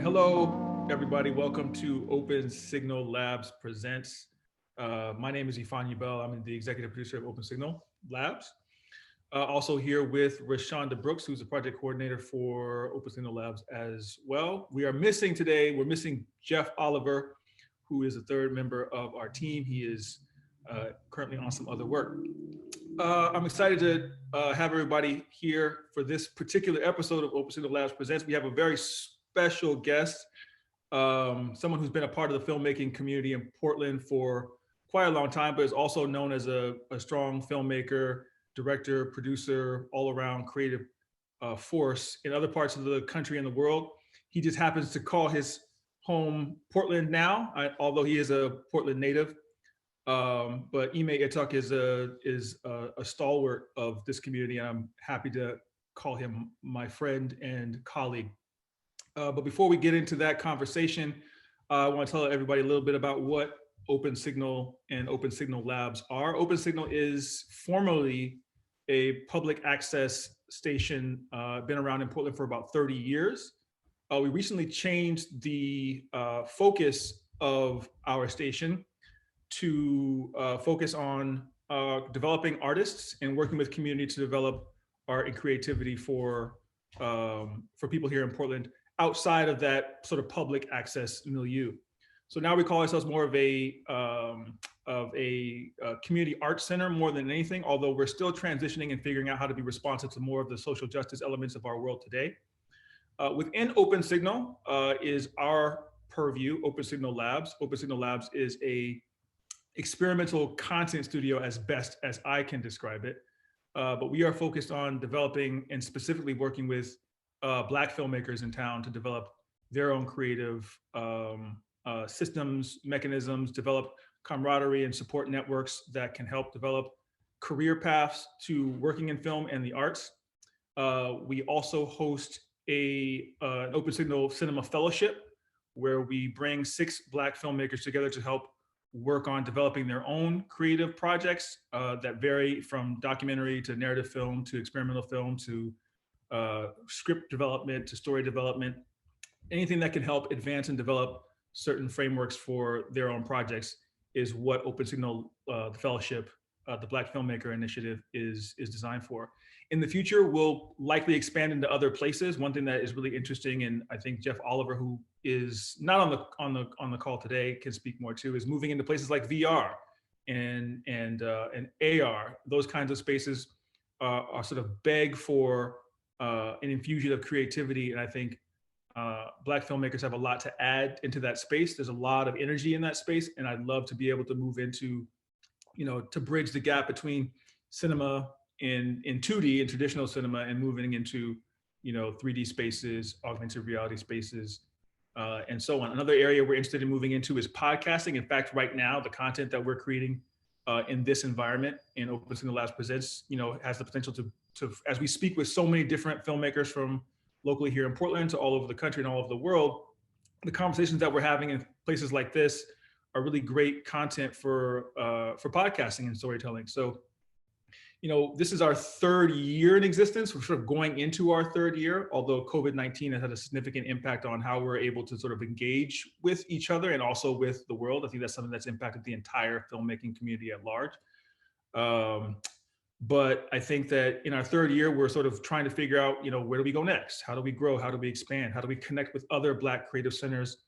Hello, everybody. Welcome to Open Signal Labs Presents. My name is Ifan Bell. I'm the executive producer of Open Signal Labs. Also here with Rashonda Brooks, who's the project coordinator for Open Signal Labs as well. We're missing Jeff Oliver, who is the third member of our team. He is currently on some other work. I'm excited to have everybody here for this particular episode of Open Signal Labs Presents. We have a very special guest, someone who's been a part of the filmmaking community in Portland for quite a long time, but is also known as a strong filmmaker, director, producer, all-around creative force in other parts of the country and the world. He just happens to call his home Portland now, although he is a Portland native. But Ime Etuk is a stalwart of this community, and I'm happy to call him my friend and colleague. But before we get into that conversation, I want to tell everybody a little bit about what Open Signal and Open Signal Labs are. Open Signal is formerly a public access station, been around in Portland for about 30 years. We recently changed the focus of our station to focus on developing artists and working with community to develop art and creativity for people here in Portland outside of that sort of public access milieu. So now we call ourselves more of a community arts center more than anything, although we're still transitioning and figuring out how to be responsive to more of the social justice elements of our world today. Within Open Signal is our purview, Open Signal Labs. Open Signal Labs is a experimental content studio as best as I can describe it. But we are focused on developing and specifically working with Black filmmakers in town to develop their own creative systems, mechanisms, develop camaraderie and support networks that can help develop career paths to working in film and the arts. We also host an Open Signal Cinema Fellowship, where we bring 6 Black filmmakers together to help work on developing their own creative projects that vary from documentary to narrative film to experimental film to script development to story development, anything that can help advance and develop certain frameworks for their own projects is what Open Signal, the Fellowship, the Black Filmmaker Initiative is designed for. In the future, we'll likely expand into other places. One thing that is really interesting, and I think Jeff Oliver, who is not on the call today, can speak more to, is moving into places like VR and AR. Those kinds of spaces are sort of beg for an infusion of creativity, and I think Black filmmakers have a lot to add into that space. There's a lot of energy in that space, and I'd love to be able to move into, to bridge the gap between cinema in 2D and traditional cinema and moving into, 3D spaces, augmented reality spaces, and so on. Another area we're interested in moving into is podcasting. In fact, right now, the content that we're creating in this environment in Open Signal Labs Presents, has the potential to, as we speak with so many different filmmakers from locally here in Portland to all over the country and all over the world, the conversations that we're having in places like this are really great content for podcasting and storytelling. So, this is our 3rd year in existence. We're sort of going into our 3rd year, although COVID-19 has had a significant impact on how we're able to sort of engage with each other and also with the world. I think that's something that's impacted the entire filmmaking community at large. But I think that in our 3rd year, we're sort of trying to figure out, where do we go next? How do we grow? How do we expand? How do we connect with other Black creative centers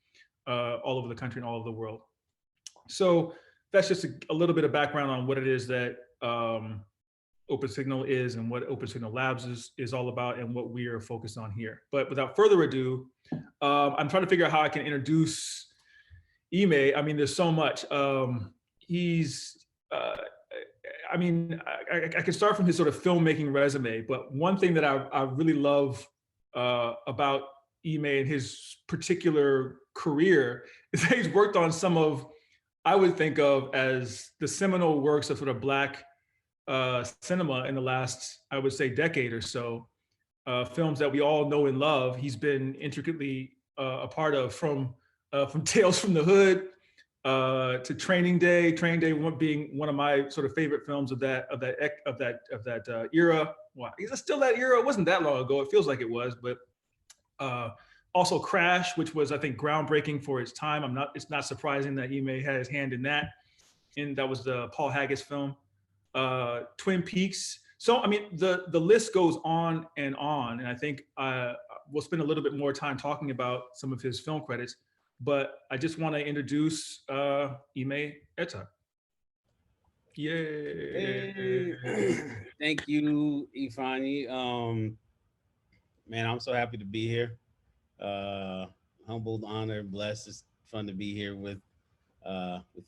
all over the country and all over the world? So that's just a little bit of background on what it is that Open Signal is and what Open Signal Labs is all about and what we are focused on here. But without further ado, I'm trying to figure out how I can introduce Ime. I mean, there's so much. I can start from his sort of filmmaking resume, but one thing that I really love about Ime and his particular career is that he's worked on some of, I would think of as the seminal works of sort of Black cinema in the last, I would say, decade or so. Films that we all know and love. He's been intricately a part of, from Tales from the Hood to Training Day. Training Day being one of my sort of favorite films of that era. Wow, is it still that era? It wasn't that long ago. It feels like it was, but Also Crash, which was, I think, groundbreaking for its time. It's not surprising that Ime had his hand in that. And that was the Paul Haggis film. Twin Peaks. So, I mean, the list goes on. And I think we'll spend a little bit more time talking about some of his film credits. But I just want to introduce Ime Etuk. Yay. Hey. Thank you, Ifani. Man, I'm so happy to be here. Humbled, honored, blessed. It's fun to be here with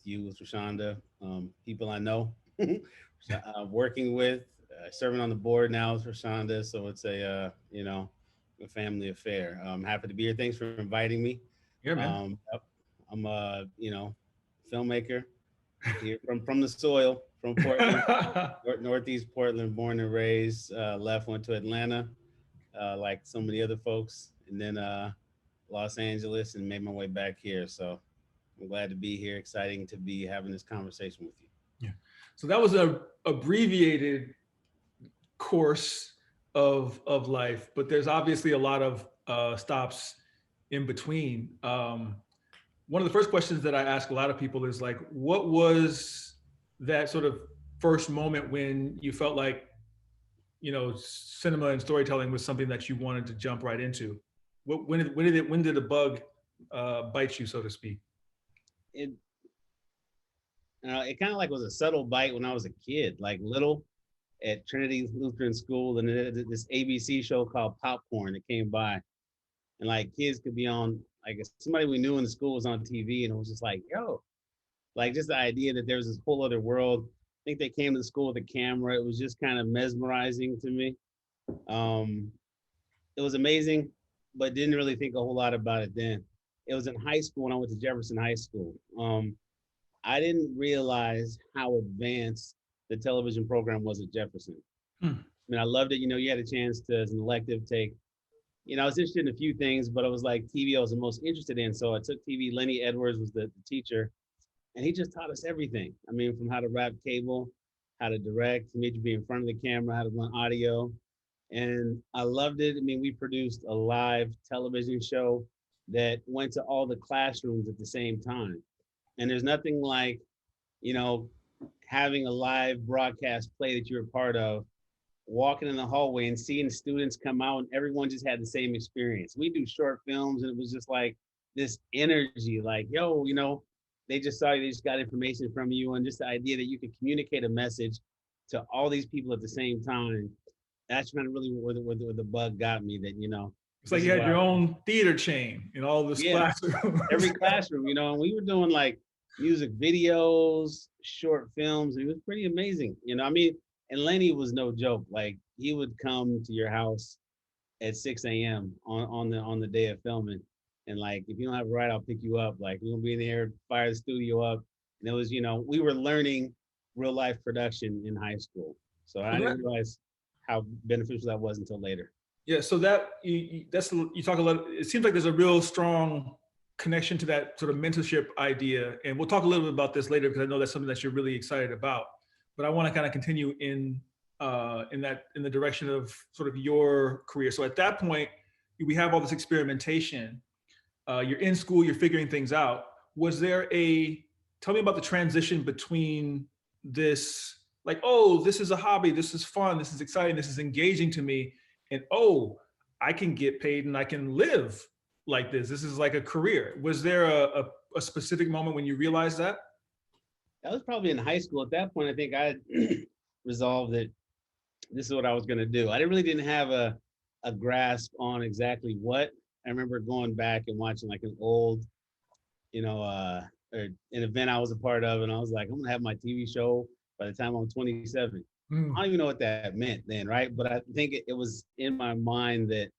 you, with Rashonda, people I know, working with, serving on the board now with Rashonda. So it's a family affair. I'm happy to be here. Thanks for inviting me. Yeah, man. I'm a filmmaker here from the soil, from Portland, Northeast Portland, born and raised. Went to Atlanta, like so many other folks, and then Los Angeles, and made my way back here. So I'm glad to be here. Exciting to be having this conversation with you. Yeah. So that was a abbreviated course of life, but there's obviously a lot of stops in between. One of the first questions that I ask a lot of people is like, what was that sort of first moment when you felt like, cinema and storytelling was something that you wanted to jump right into? When did the bug bite you, so to speak? It it kind of like was a subtle bite when I was a kid, like little, at Trinity Lutheran School, and then this ABC show called Popcorn that came by, and like kids could be on, like somebody we knew in the school was on TV, and it was just like, yo, like just the idea that there was this whole other world. I think they came to the school with a camera. It was just kind of mesmerizing to me. It was amazing, but didn't really think a whole lot about it then. It was in high school when I went to Jefferson High School. I didn't realize how advanced the television program was at Jefferson. Hmm. I mean, I loved it. You had a chance to, as an elective, take, I was interested in a few things, but it was like TV I was the most interested in. So I took TV. Lenny Edwards was the teacher, and he just taught us everything. I mean, from how to wrap cable, how to direct, made you be in front of the camera, how to run audio. And I loved it. I mean, we produced a live television show that went to all the classrooms at the same time. And there's nothing like, you know, having a live broadcast play that you're a part of, walking in the hallway and seeing students come out and everyone just had the same experience. We do short films and it was just like this energy, like, yo, they just saw you, they just got information from you, and just the idea that you could communicate a message to all these people at the same time. That's kind of really where the bug got me, that, It's like you had your own theater chain in all this classroom. Every classroom, and we were doing like music videos, short films. It was pretty amazing, I mean, and Lenny was no joke. Like, he would come to your house at 6 a.m. on the day of filming. And like, if you don't have a ride, I'll pick you up. Like, we're gonna be in there, fire the studio up. And it was, we were learning real life production in high school. So I didn't realize how beneficial that was until later. Yeah, so that you talk a lot. It seems like there's a real strong connection to that sort of mentorship idea, and we'll talk a little bit about this later because I know that's something that you're really excited about. But I want to kind of continue in the direction of sort of your career. So at that point, we have all this experimentation. You're in school, you're figuring things out. Tell me about the transition between this, like, oh, this is a hobby, this is fun, this is exciting, this is engaging to me, and oh, I can get paid and I can live like this. This is like a career. Was there a specific moment when you realized that? That was probably in high school. At that point, I think I had resolved that this is what I was going to do. I didn't have a grasp on exactly what. I remember going back and watching like an old, or an event I was a part of, and I was like, I'm going to have my TV show by the time I'm 27. I don't even know what that meant then, right? But I think it was in my mind that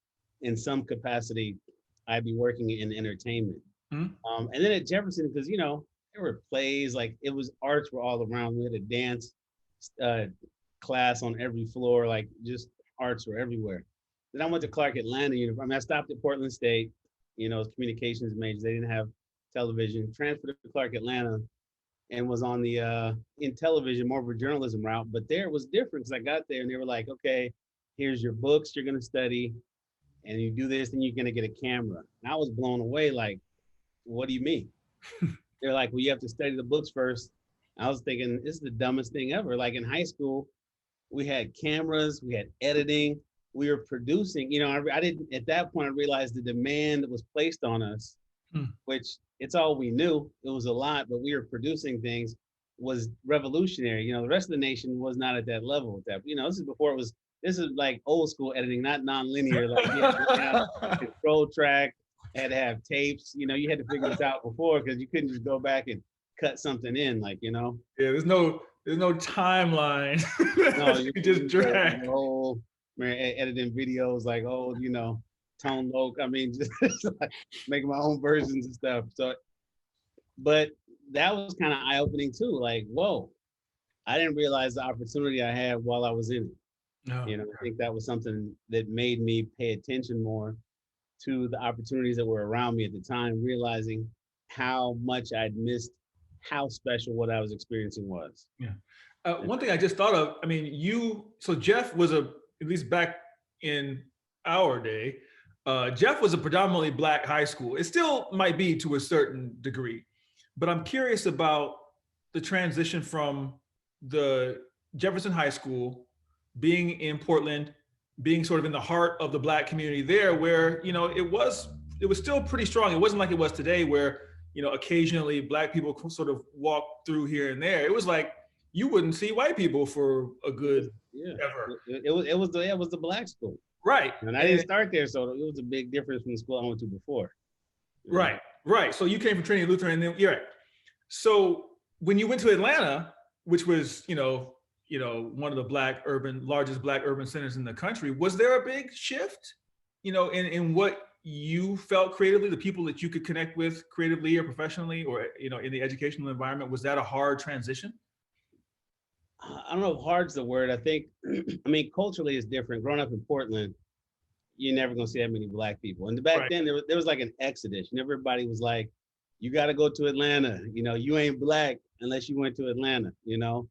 in some capacity, I'd be working in entertainment. And then at Jefferson, because, there were plays, like it was, arts were all around. We had a dance class on every floor, like just arts were everywhere. Then I went to Clark Atlanta University. I mean, I stopped at Portland State, as communications majors. They didn't have television. Transferred to Clark Atlanta and was on the in television, more of a journalism route. But there it was different because I got there and they were like, okay, here's your books you're going to study. and you do this, then you're gonna get a camera. And I was blown away. Like, what do you mean? They're like, well, you have to study the books first. I was thinking, this is the dumbest thing ever. Like in high school, we had cameras, we had editing, we were producing. You know, I didn't, at that point, I realized the demand that was placed on us, which it's all we knew. It was a lot, but we were producing things, was revolutionary. You know, the rest of the nation was not at that level with that. You know, this is before it was, this is like old school editing, not non-linear. Like you had to have control track, had to have tapes. You know, you had to figure this out before because you couldn't just go back and cut something in, like, you know. Yeah, there's no timeline. No, you just drag. the whole man editing videos like, oh, you know, tone loc. I mean, just like making my own versions and stuff. So, but that was kind of eye-opening too. Like, whoa, I didn't realize the opportunity I had while I was in it. No. You know, I think that was something that made me pay attention more to the opportunities that were around me at the time, realizing how much I'd missed, how special what I was experiencing was. Yeah. One thing I just thought of, I mean, so Jeff was at least back in our day, Jeff was a predominantly Black high school. It still might be to a certain degree, but I'm curious about the transition from the Jefferson High School being in Portland, being sort of in the heart of the Black community there, where, you know, it was still pretty strong. It wasn't like it was today where, you know, occasionally Black people sort of walk through here and there. It was like, you wouldn't see white people for a good ever. It was the Black school. Right. And I didn't start there, so it was a big difference from the school I went to before. Right, right. So you came from Trinity Lutheran, and then you're right. So when you went to Atlanta, which was, you know, one of the largest Black urban centers in the country, was there a big shift, you know, in what you felt creatively, the people that you could connect with creatively or professionally, or, you know, in the educational environment? Was that a hard transition? I don't know if hard's the word. I think, I mean, culturally it's different. Growing up in Portland, you're never gonna see that many Black people. And back then there was like an exodus. And everybody was like, you gotta go to Atlanta. You know, you ain't Black unless you went to Atlanta, you know?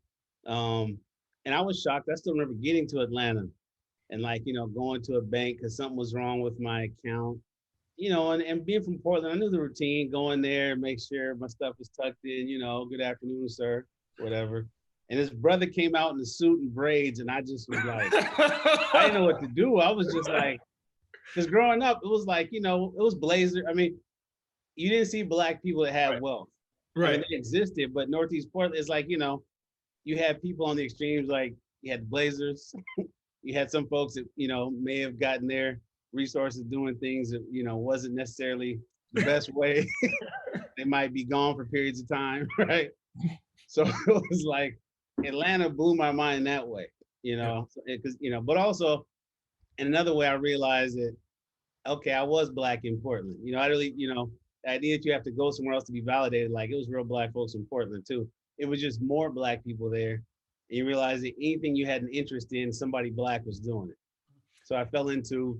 And I was shocked. I still remember getting to Atlanta and, like, you know, going to a bank because something was wrong with my account, you know, and being from Portland, I knew the routine, going there, make sure my stuff was tucked in, you know, good afternoon, sir, whatever. And his brother came out in a suit and braids, and I just was like, I didn't know what to do. I was just like, because growing up, it was like, you know, it was blazer. I mean, you didn't see Black people that had wealth. Right. I mean, they existed, but Northeast Portland is like, you know, you had people on the extremes, like you had Blazers, you had some folks that, you know, may have gotten their resources doing things that, you know, wasn't necessarily the best way. They might be gone for periods of time, right? So it was like, Atlanta blew my mind that way, you know, because, you know, but also in another way, I realized that, okay, I was Black in Portland. You know, I really, you know, the idea that you have to go somewhere else to be validated, like it was real Black folks in Portland too. It was just more Black people there. And you realize that anything you had an interest in, somebody Black was doing it. So I fell into,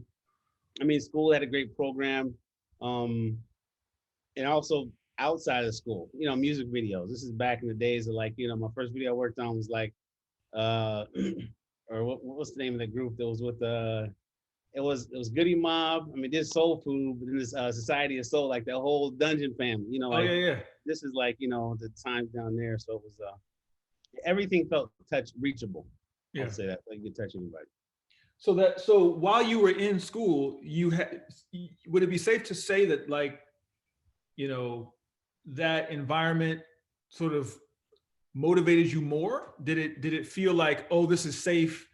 I mean, school had a great program. And also outside of school, you know, music videos. This is back in the days of, like, you know, my first video I worked on was like, or what's the name of the group that was with it was Goody Mob. I mean, this Soul Food, but then this Society of Soul, like the whole Dungeon family, you know, like, this is like, you know, the times down there. So it was, everything felt reachable. Yeah. I'll say that, like you could touch anybody. So while you were in school, would it be safe to say that, like, you know, that environment sort of motivated you more? Did it feel like, oh, this is safe?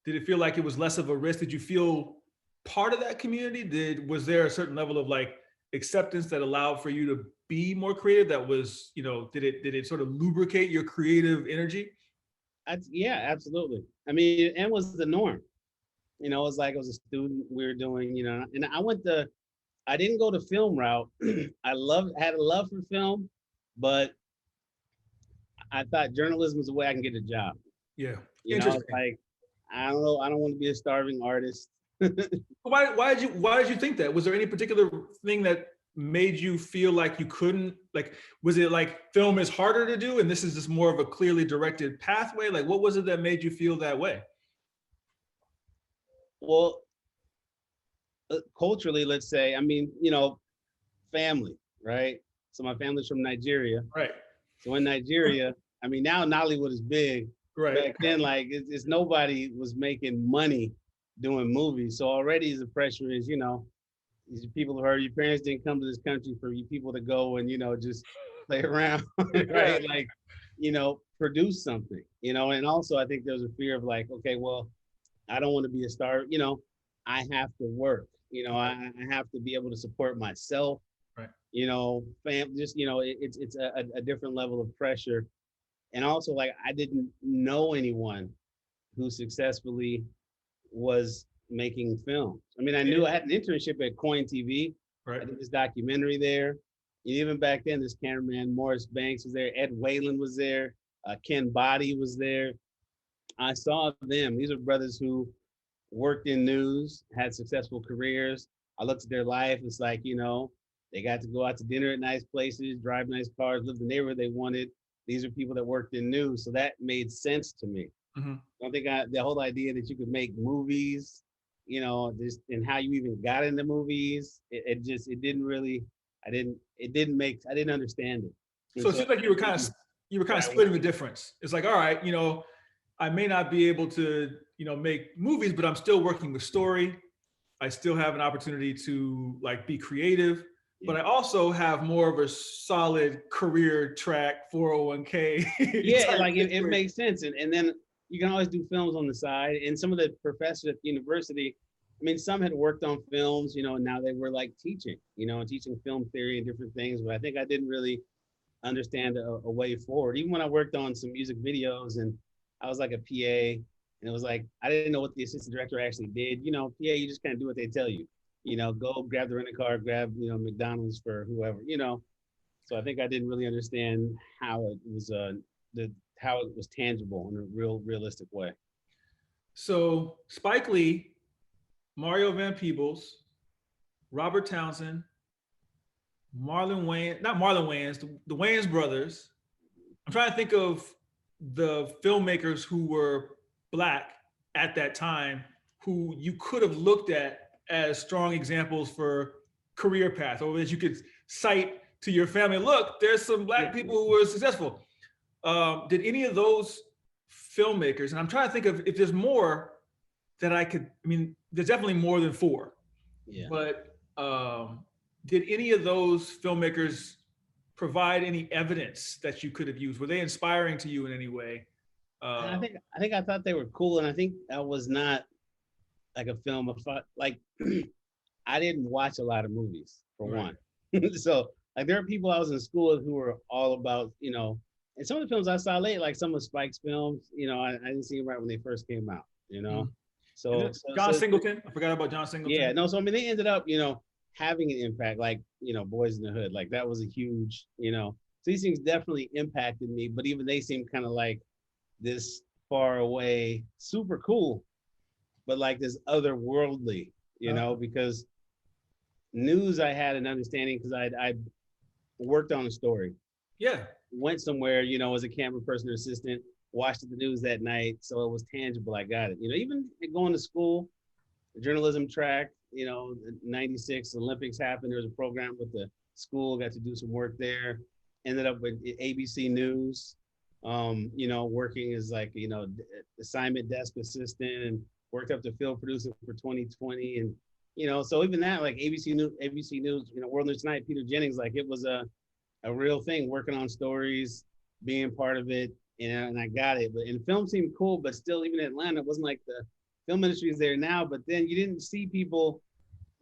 Did it feel like it was less of a risk? Did you feel part of that community? Was there a certain level of, like, acceptance that allowed for you to be more creative? That was, you know, did it sort of lubricate your creative energy? Yeah, absolutely. I mean, and was the norm. You know, it was like, I was a student, we were doing, you know, and I didn't go the film route. I had a love for film, but I thought journalism is the way I can get a job. Yeah. You know, it's like, I don't know, I don't want to be a starving artist. Why did you think that? Was there any particular thing that made you feel like you couldn't, like, was it like film is harder to do and this is just more of a clearly directed pathway? Like, what was it that made you feel that way? Well, culturally, let's say, I mean, you know, family, right? So my family's from Nigeria. Right. So in Nigeria, I mean, now Nollywood is big. Right. Back then, like it's nobody was making money doing movies. So already the pressure is, you know, these people who heard your parents didn't come to this country for you people to go and, you know, just play around, Yeah. right? Like, you know, produce something, you know, and also I think there's a fear of like, okay, well, I don't want to be a star, you know, I have to work, you know, I have to be able to support myself, Right. you know, just, you know, it's a different level of pressure. And also like, I didn't know anyone who successfully was making films. I mean, I knew I had an internship at Coin TV. Right. I did this documentary there. And even back then, this cameraman, Morris Banks, was there. Ed Whalen was there. Ken Body was there. I saw them. These are brothers who worked in news, had successful careers. I looked at their life. It's like, you know, they got to go out to dinner at nice places, drive nice cars, live the neighborhood they wanted. These are people that worked in news. So that made sense to me. Mm-hmm. I don't think the whole idea that you could make movies, you know, just and how you even got into movies, it didn't really, I didn't understand it. And So it so seems like you were kind of splitting the difference. It's like, all right, you know, I may not be able to, you know, make movies, but I'm still working with story. I still have an opportunity to like be creative, but I also have more of a solid career track, 401k. yeah, type like it situation. makes sense. And then you can always do films on the side. And some of the professors at the university, I mean, some had worked on films, you know, and now they were like teaching, you know, and teaching film theory and different things. But I think I didn't really understand a way forward. Even when I worked on some music videos and I was like a PA, and it was like I didn't know what the assistant director actually did. You know, PA, you just kind of do what they tell you. You know, go grab the rental car, grab, you know, McDonald's for whoever, you know. So I think I didn't really understand how it was how it was tangible in a realistic way. So Spike Lee, Mario Van Peebles, Robert Townsend, Marlon Wayans, not Marlon Wayans, the Wayans brothers. I'm trying to think of the filmmakers who were Black at that time who you could have looked at as strong examples for career path, or that you could cite to your family. Look, there's some Black people who were successful. Did any of those filmmakers, and I'm trying to think of if there's more that I could, I mean, there's definitely more than four, Yeah. but did any of those filmmakers provide any evidence that you could have used? Were they inspiring to you in any way? I think I thought they were cool, and I think that was not like a film of like I didn't watch a lot of movies for Right. one. So like there are people I was in school with who were all about, you know, and some of the films I saw late, like some of Spike's films, you know, I didn't see them right when they first came out, you know. So, John Singleton, I forgot about John Singleton. yeah, no, so I mean they ended up, you know, having an impact, like, you know, Boys in the Hood, like that was a huge, you know, so these things definitely impacted me, but even they seem kind of like this far away, super cool, but like this otherworldly, you know, because news I had an understanding because I worked on a story. Yeah. Went somewhere, you know, as a camera person or assistant, watched the news that night. So it was tangible. I got it. You know, even going to school, the journalism track, you know, 96 Olympics happened. There was a program with the school, got to do some work there. Ended up with ABC News, you know, working as like, you know, assignment desk assistant and worked up to field producer for 2020. And, you know, so even that, like ABC News, you know, World News Tonight, Peter Jennings, like it was a real thing, working on stories, being part of it, and I got it. But and film seemed cool, but still, even in Atlanta, it wasn't like the film industry is there now. But then you didn't see people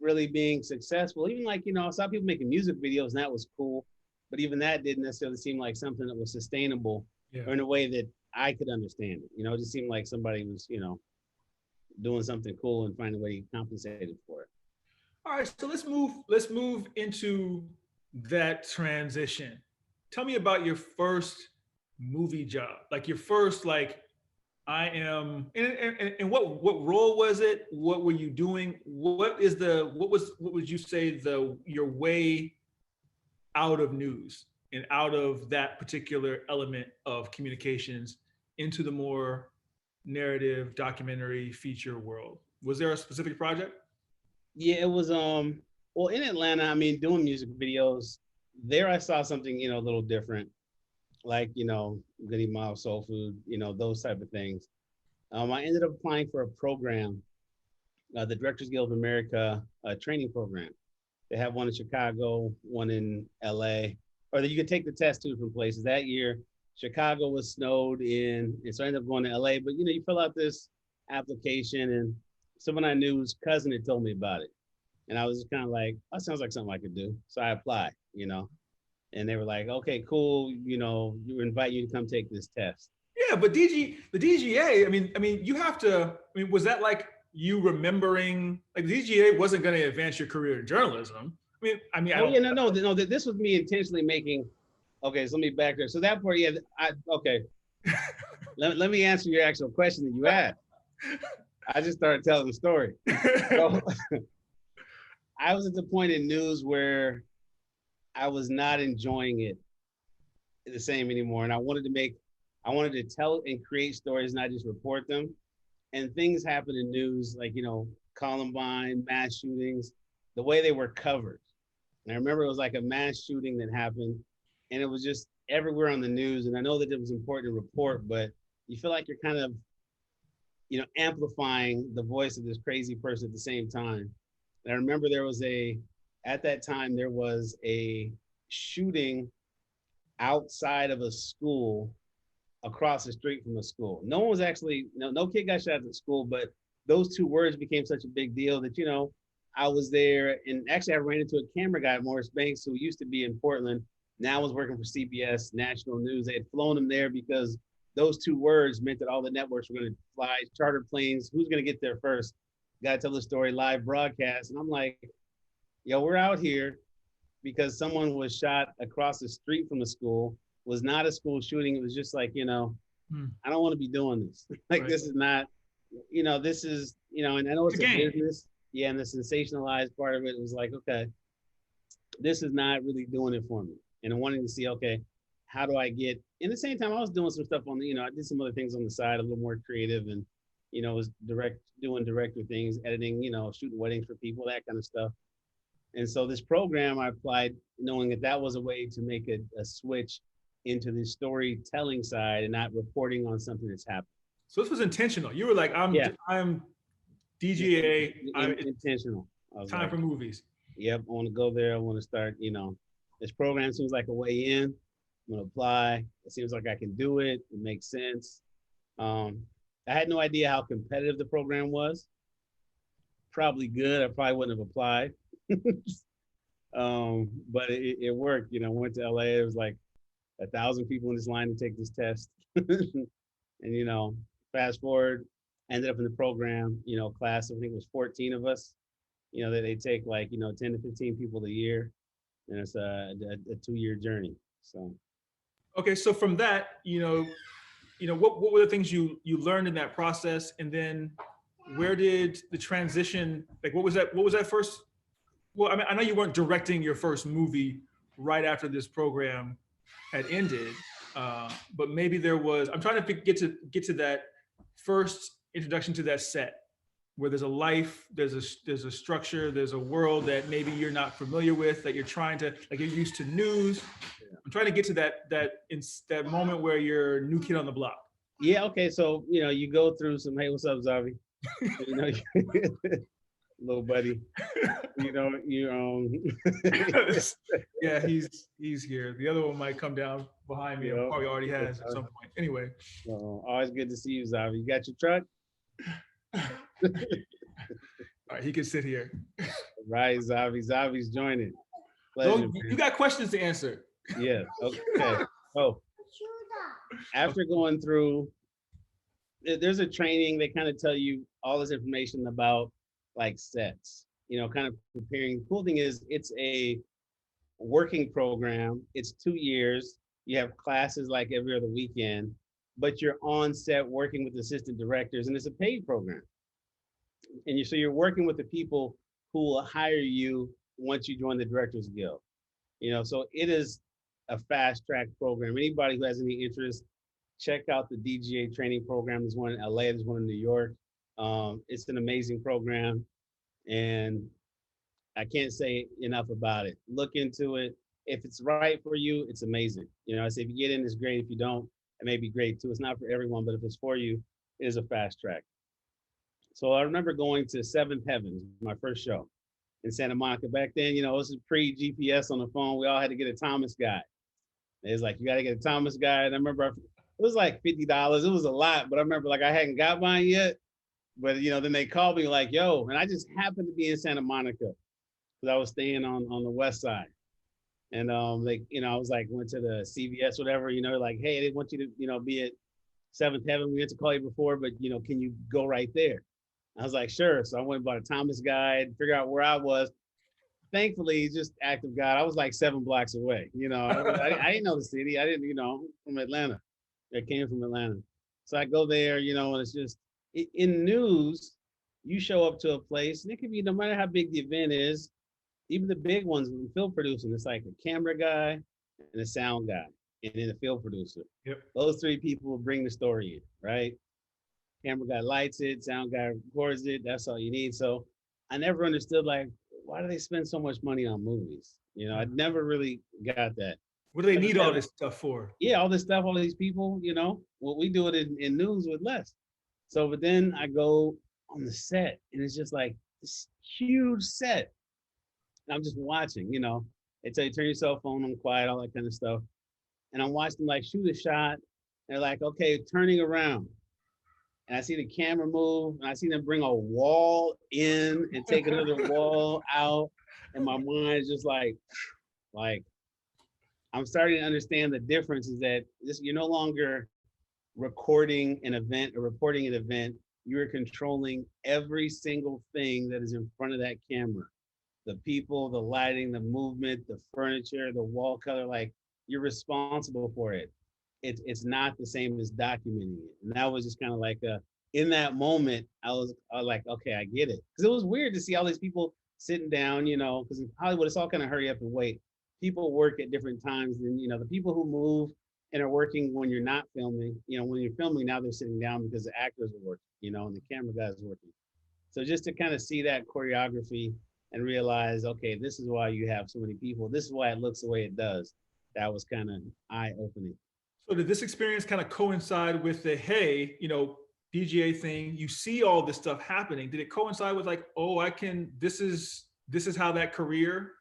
really being successful. Even like, you know, I saw people making music videos, and that was cool. But even that didn't necessarily seem like something that was sustainable or in a way that I could understand it. You know, it just seemed like somebody was, you know, doing something cool and finding a way to compensate for it. All right, so let's move into that transition. Tell me about your first movie job, like your first, like, I am, and what role was it? What were you doing? What would you say your way out of news and out of that particular element of communications into the more narrative, documentary, feature world? Was there a specific project? Yeah, it was well in Atlanta, I mean, doing music videos, there I saw something, a little different, like, Goody Mob, Soul Food, those type of things. I ended up applying for a program, the Directors Guild of America training program. They have one in Chicago, one in LA, or that you could take the test to from places. That year, Chicago was snowed in, and so I ended up going to LA. But you fill out this application, and someone I knew's cousin had told me about it, and I was just kind of like, "That sounds like something I could do." So I applied, and they were like, "Okay, cool, we invite you to come take this test." Yeah, but the DGA, you have to. Was that like you remembering like the DGA wasn't going to advance your career in journalism? I Oh don't. yeah, no. This was me intentionally making. Okay, so let me back there. So that part, yeah, okay. Let me answer your actual question that you asked. I just started telling the story. So I was at the point in news where I was not enjoying it the same anymore, and I wanted to tell and create stories, not just report them. And things happen in news, like Columbine, mass shootings, the way they were covered. And I remember it was like a mass shooting that happened, and it was just everywhere on the news. And I know that it was important to report, but you feel like you're kind of, amplifying the voice of this crazy person at the same time. And I remember at that time, there was a shooting outside of a school across the street from a school. No one was actually, no kid got shot at the school, but those two words became such a big deal that, I was there, and actually I ran into a camera guy at Morris Banks who used to be in Portland. Now was working for CBS National News. They had flown him there because those two words meant that all the networks were going to fly charter planes. Who's going to get there first? Got to tell the story live broadcast. And I'm like, yo, we're out here because someone was shot across the street from the school. Was not a school shooting. It was just like, I don't want to be doing this. Like, Right. this is not, this is, and I know it's a business. Yeah. And the sensationalized part of it was like, okay, this is not really doing it for me. And I'm wanting to see, okay, how do I get, in the same time, I was doing some stuff on the, I did some other things on the side, a little more creative, and, was doing director things, editing, shooting weddings for people, that kind of stuff. And so this program I applied knowing that that was a way to make a switch into the storytelling side and not reporting on something that's happened. So this was intentional. You were like, I'm DGA. Intentional. I was Time like, for movies. yep, I want to go there. I want to start, this program seems like a way in. I'm going to apply. It seems like I can do it. It makes sense. I had no idea how competitive the program was. Probably good. I probably wouldn't have applied. But it worked. Went to LA. It was like 1,000 people in this line to take this test. And fast forward, ended up in the program, class, I think it was 14 of us, that they take like, 10 to 15 people a year. And it's a 2-year journey. So. Okay. So from that, what were the things you learned in that process? And then where did the transition, like, what was that first? Well, I know you weren't directing your first movie right after this program had ended, but maybe there was. I'm trying to get to that first introduction to that set where there's a life, there's a structure, there's a world that maybe you're not familiar with, that you're trying to, like, you're used to news. I'm trying to get to that moment where you're new kid on the block. Yeah. Okay. So you go through some. Hey, what's up, Zavi? Little buddy. Yeah, he's here. The other one might come down behind me, or probably already has at some point. Anyway, always good to see you, Zavi. You got your truck? All right, he can sit here. Right, Zavi. Zavi's joining. Pleasure, you got questions to answer. Yeah. Okay. Oh, after going through, there's a training. They kind of tell you all this information about like sets. Kind of preparing. The cool thing is it's a working program. It's 2 years. You have classes like every other weekend, but you're on set working with assistant directors, and it's a paid program. And so you're working with the people who will hire you once you join the Directors Guild. So it is a fast track program. Anybody who has any interest, check out the DGA training program. There's one in LA, there's one in New York. It's an amazing program. And I can't say enough about it. Look into it. If it's right for you, it's amazing. You know, I say if you get in, it's great. If you don't, it may be great too. It's not for everyone, but if it's for you, it is a fast track. So I remember going to Seventh Heavens, my first show in Santa Monica. Back then, you know, this is pre-GPS on the phone. We all had to get a Thomas guide. It's like, you got to get a Thomas guide. And I remember it was like $50. It was a lot, but I remember like I hadn't got mine yet. But, you know, then they called me like, yo, and I just happened to be in Santa Monica because I was staying on the west side. And like, you know, I was like, went to the CVS, whatever, you know, like, hey, they want you to, you know, be at Seventh Heaven. We had to call you before, but, you know, can you go right there? I was like, sure. So I went and bought a Thomas guide, figure out where I was. Thankfully, just act of God, I was like 7 blocks away. You know, I didn't know the city. I didn't, you know, from Atlanta. I came from Atlanta. So I go there, you know, and it's just, in news, you show up to a place, and it could be, no matter how big the event is, even the big ones in film producing, it's like a camera guy and a sound guy, and then a film producer. Yep. Those 3 people will bring the story in, right? Camera guy lights it, sound guy records it. That's all you need. So I never understood, like, why do they spend so much money on movies? You know, I never really got that. What do they need all this stuff for? Yeah, all this stuff, all these people, you know, well, we do it in news with less. So, but then I go on the set, and it's just like this huge set. And I'm just watching, you know, they tell you, turn your cell phone on quiet, all that kind of stuff. And I'm watching them like shoot a shot. They're like, okay, turning around. And I see the camera move, and I see them bring a wall in and take another wall out. And my mind is just like, I'm starting to understand the difference is that you're no longer recording an event or reporting an event. You're controlling every single thing that is in front of that camera. The people, the lighting, the movement, the furniture, the wall color, like, you're responsible for it. It's not the same as documenting it. And that was just kind of like in that moment, I was like, okay, I get it. Because it was weird to see all these people sitting down, you know, because in Hollywood, it's all kind of hurry up and wait. People work at different times. And, you know, the people who move and are working when you're not filming, you know, when you're filming, now they're sitting down because the actors are working, you know, and the camera guys are working. So just to kind of see that choreography and realize, okay, this is why you have so many people. This is why it looks the way it does. That was kind of eye-opening. So did this experience kind of coincide with the, hey, you know, PGA thing? You see all this stuff happening. Did it coincide with like, oh, this is how that career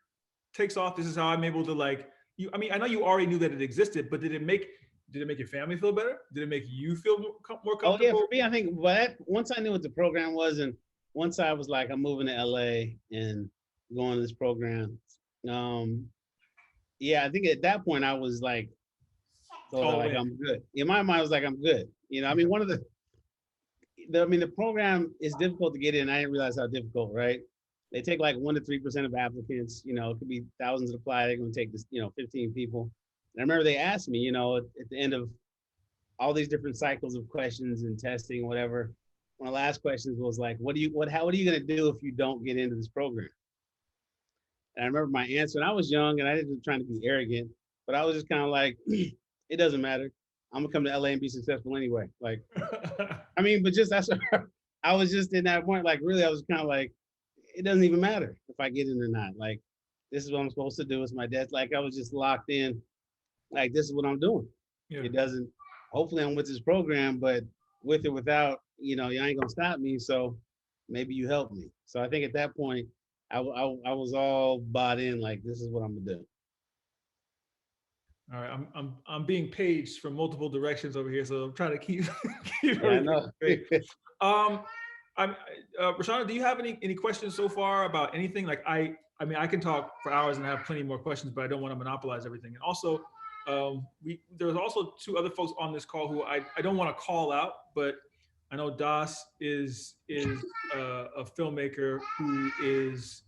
takes off? This is how I'm able to like, I mean, I know you already knew that it existed, but did it make your family feel better? Did it make you feel more comfortable? Oh yeah, for me, I think once I knew what the program was, and once I was like, I'm moving to LA and going to this program, yeah, I think at that point I was like, I'm good. In my mind, I was like, I'm good. You know, I mean, the program is difficult to get in. I didn't realize how difficult, right? They take like 1% to 3% of applicants. You know, it could be thousands to apply. They're going to take this, you know, 15 people. And I remember they asked me, you know, at the end of all these different cycles of questions and testing, whatever. One of the last questions was like, what are you going to do if you don't get into this program? And I remember my answer, and I was young and I didn't trying to be arrogant, but I was just kind of like, it doesn't matter. I'm gonna come to LA and be successful anyway. Like, I mean, but just I was just in that point, like, really, I was kind of like, it doesn't even matter if I get in or not. Like, this is what I'm supposed to do. It's my death. Like, I was just locked in. Like, this is what I'm doing. Yeah. It doesn't. Hopefully, I'm with this program, but with or without, you know, you ain't gonna stop me. So maybe you help me. So I think at that point, I was all bought in. Like, this is what I'm gonna do. All right, I'm being paged from multiple directions over here, so I'm trying to keep everything straight. Rashana, do you have any questions so far about anything? Like I mean, I can talk for hours and I have plenty more questions, but I don't want to monopolize everything. And also, there's also 2 other folks on this call who I don't want to call out, but I know Das is a filmmaker who is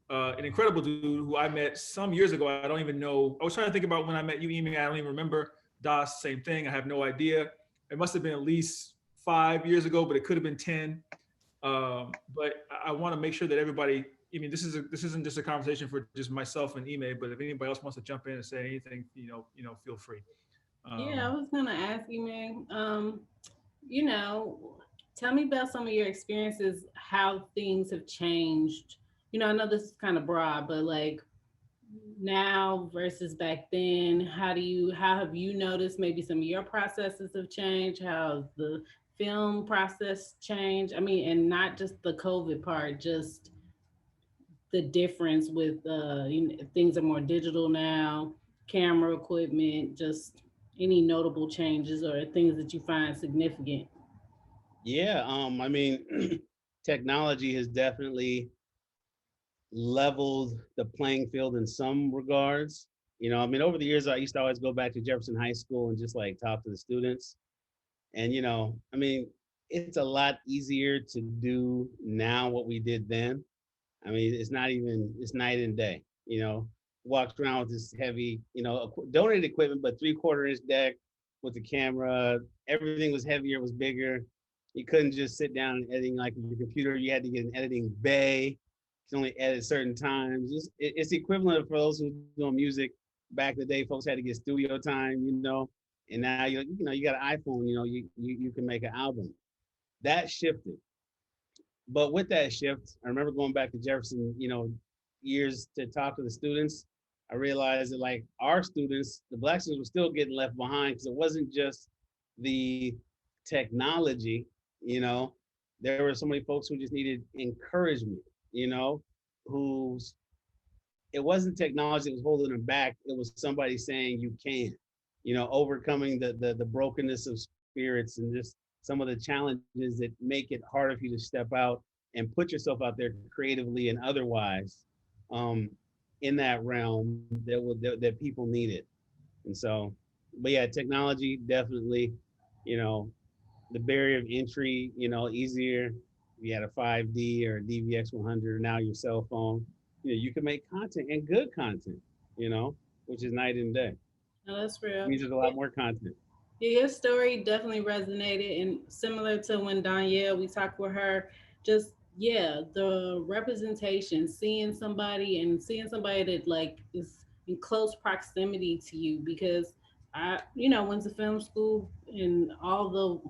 an incredible dude who I met some years ago. I don't even know. I was trying to think about when I met you, Ime. I don't even remember. Das, same thing. I have no idea. It must have been at least 5 years ago, but it could have been 10. But I want to make sure that everybody, I mean, this isn't just a conversation for just myself and Ime, but if anybody else wants to jump in and say anything, you know, feel free. Yeah, I was gonna ask Ime, you know, tell me about some of your experiences, how things have changed, I know this is kind of broad, but like now versus back then, how have you noticed maybe some of your processes have changed? How the film process changed? I mean, and not just the COVID part, just the difference with things are more digital now, camera equipment, just any notable changes or things that you find significant. Yeah, I mean, technology has definitely leveled the playing field in some regards. I mean, over the years, I used to always go back to Jefferson High School and just like talk to the students. And, I mean, it's a lot easier to do now what we did then. I mean, it's night and day, walked around with this heavy, donated equipment, but 3/4 inch deck with the camera. Everything was heavier, was bigger. You couldn't just sit down and editing like your computer. You had to get an editing bay. You can only edit certain times. It's the equivalent for those who doing music. Back in the day, folks had to get studio time, and now you got an iPhone, you can make an album. That shifted. But with that shift, I remember going back to Jefferson, years to talk to the students. I realized that like our students, the Black students were still getting left behind because it wasn't just the technology, you know, there were so many folks who just needed encouragement, who's it wasn't technology that was holding them back. It was somebody saying you can, overcoming the brokenness of spirits and just some of the challenges that make it harder for you to step out and put yourself out there creatively and otherwise, um, in that realm that people needed. And so, but yeah, technology definitely, you know, the barrier of entry, easier. You had a 5D or a DVX 100, now your cell phone. You can make content and good content, which is night and day. No, that's It real. means there's a lot more content. Yeah, your story definitely resonated, and similar to when Danielle, we talked with her, just yeah, the representation, seeing somebody that like is in close proximity to you, because I, went to film school and all the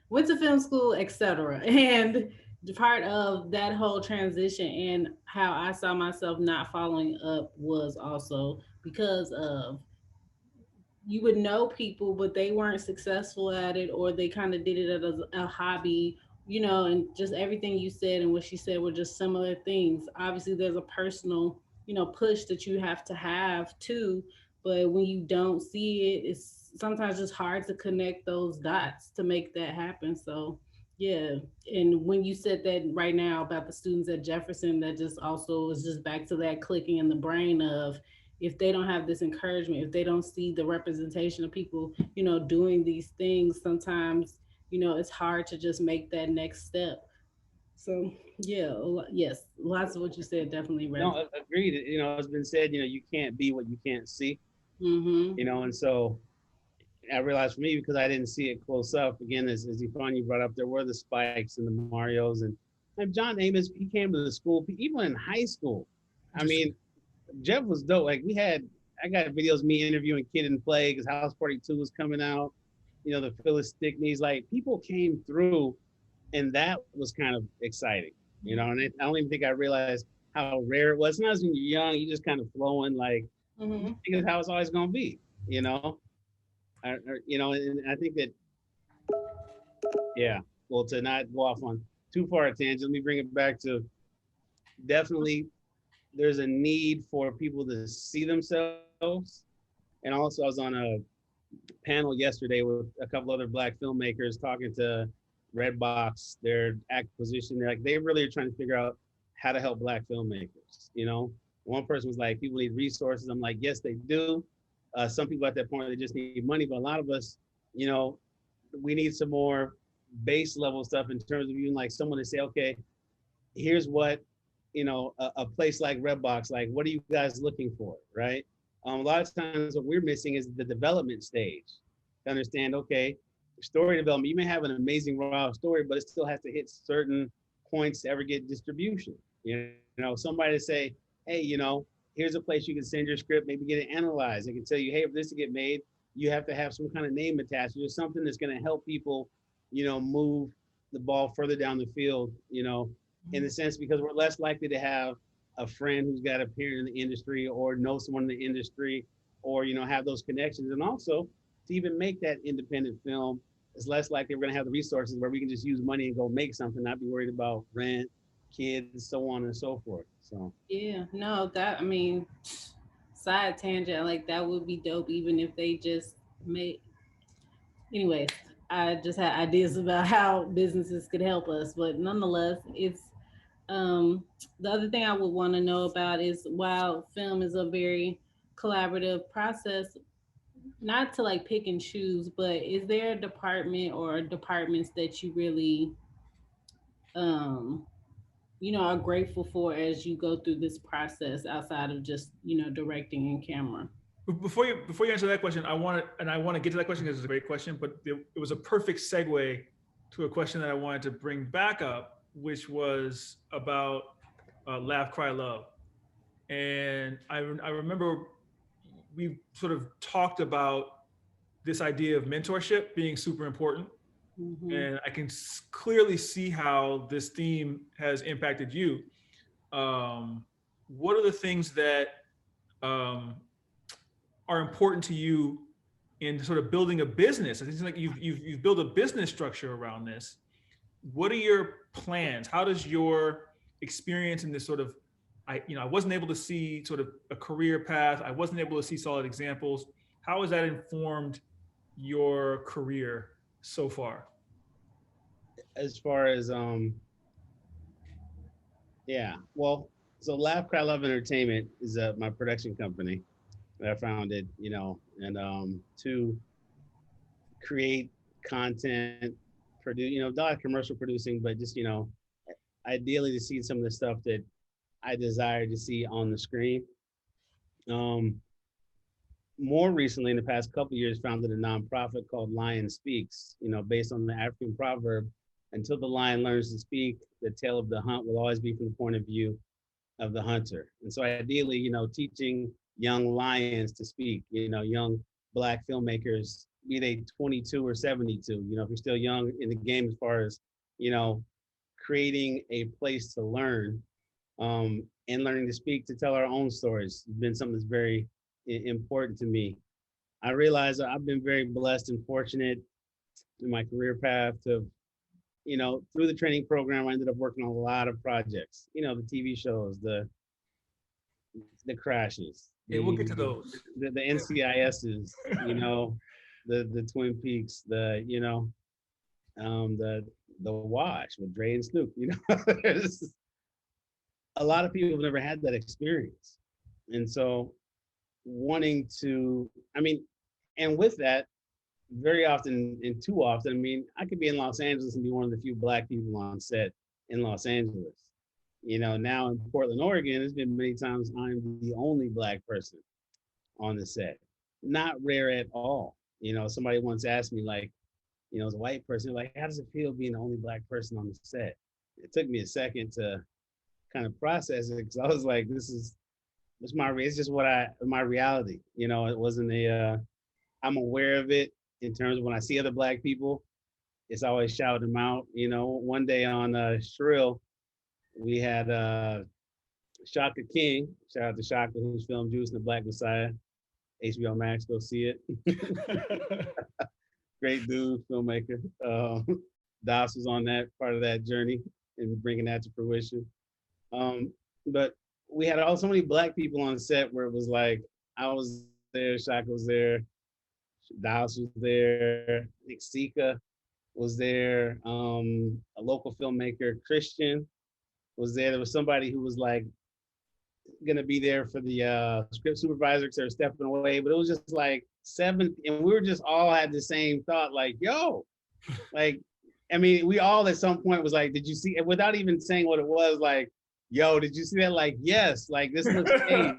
went to film school, etc. And part of that whole transition and how I saw myself not following up was also because of you would know people, but they weren't successful at it, or they kind of did it as a hobby, and just everything you said and what she said were just similar things. Obviously, there's a personal, push that you have to have too, but when you don't see it, it's sometimes just hard to connect those dots to make that happen. So, yeah. And when you said that right now about the students at Jefferson, that just also is just back to that clicking in the brain of if they don't have this encouragement, if they don't see the representation of people, doing these things, sometimes, it's hard to just make that next step. So yeah, yes, lots of what you said definitely No, resonates. agreed. It's been said, you can't be what you can't see, Mm-hmm. and so I realized for me, because I didn't see it close up, again, as Yvonne, you brought up, there were the Spikes and the Marios, and John Amos, he came to the school, even in high school. I mean, Jeff was dope. Like I got videos of me interviewing Kid and Play because House Party 2 was coming out. The Phyllis Stickneys, like people came through, and that was kind of exciting. And I don't even think I realized how rare it was. Sometimes when you're young, you just kind of flowing like you Mm-hmm. think it's how it's always gonna be. You know, and I think that yeah. Well, to not go off on too far a tangent, let me bring it back to definitely there's a need for people to see themselves. And also, I was on a panel yesterday with a couple other Black filmmakers talking to Redbox, their acquisition. They really are trying to figure out how to help Black filmmakers. One person was like, people need resources. I'm like, yes, they do. Some people at that point, they just need money. But a lot of us, you know, we need some more base level stuff in terms of even like someone to say, okay, here's what a place like Redbox, like what are you guys looking for, right? A lot of times what we're missing is the development stage to understand, okay, story development, you may have an amazing raw story, but it still has to hit certain points to ever get distribution. Somebody to say, hey, here's a place you can send your script, maybe get it analyzed. They can tell you, hey, if this to get made, you have to have some kind of name attached. There's something that's going to help people, move the ball further down the field, in the sense because we're less likely to have a friend who's got a peer in the industry or know someone in the industry, or have those connections. And also to even make that independent film, it's less likely we're going to have the resources where we can just use money and go make something, not be worried about rent, kids, so on and so forth. So Yeah, no, that I mean, side tangent, like that would be dope even if they just made. Anyways, I just had ideas about how businesses could help us, but nonetheless, it's um the other thing I would want to know about is while film is a very collaborative process, not to like pick and choose, but is there a department or departments that you really um are grateful for as you go through this process outside of just directing in camera? Before you answer that question, I want to get to that question because it's a great question, but it was a perfect segue to a question that I wanted to bring back up, which was about Laugh, Cry, Love. And I remember we sort of talked about this idea of mentorship being super important. Hmm. And I can clearly see how this theme has impacted you. What are the things that um, are important to you in sort of building a business? It seems like you've built a business structure around this. What are your plans? How does your experience in this sort of I wasn't able to see sort of a career path. I wasn't able to see solid examples. How has that informed your career so far? as far as yeah, well, so Laugh Cry Love Entertainment is my production company that I founded, and to create content, produce, not commercial producing, but just, ideally to see some of the stuff that I desire to see on the screen. Um, More recently, in the past couple of years, founded a nonprofit called Lion Speaks, based on the African proverb, until the lion learns to speak, the tale of the hunt will always be from the point of view of the hunter. And so ideally, teaching young lions to speak, young Black filmmakers, be they 22 or 72, if you're still young in the game as far as, you know, creating a place to learn, and learning to speak, to tell our own stories has been something that's very important to me. I realize I've been very blessed and fortunate in my career path to, through the training program, I ended up working on a lot of projects, the TV shows, the crashes, Yeah, we'll get to those. the NCISs, the Twin Peaks, the Watch with Dre and Snoop. There's a lot of people have never had that experience, and so wanting to, and with that, very often and too often, I could be in Los Angeles and be one of the few Black people on set in Los Angeles. Now in Portland, Oregon, there's been many times I'm the only Black person on the set. Not rare at all. Somebody once asked me, like, as a white person, like, how does it feel being the only Black person on the set? It took me a second to kind of process it, because I was like, it's just my reality. It wasn't I'm aware of it in terms of when I see other Black people, it's always shout them out. One day on Shrill, we had Shaka King, shout out to Shaka, who's filmed Juice and the Black Messiah, HBO Max, go see it. Great dude, filmmaker. Das was on that part of that journey and bringing that to fruition. But we had so many Black people on set where it was like, I was there, Shaka was there, Das was there, Nick Sika was there, a local filmmaker, Christian, was there. There was somebody who was like gonna be there for the script supervisor because they were stepping away, but it was just like 7, and we were just all had the same thought, like, yo, like, we all at some point was like, did you see it? Without even saying what it was, like, yo, did you see that? Like, yes, like this looks staged.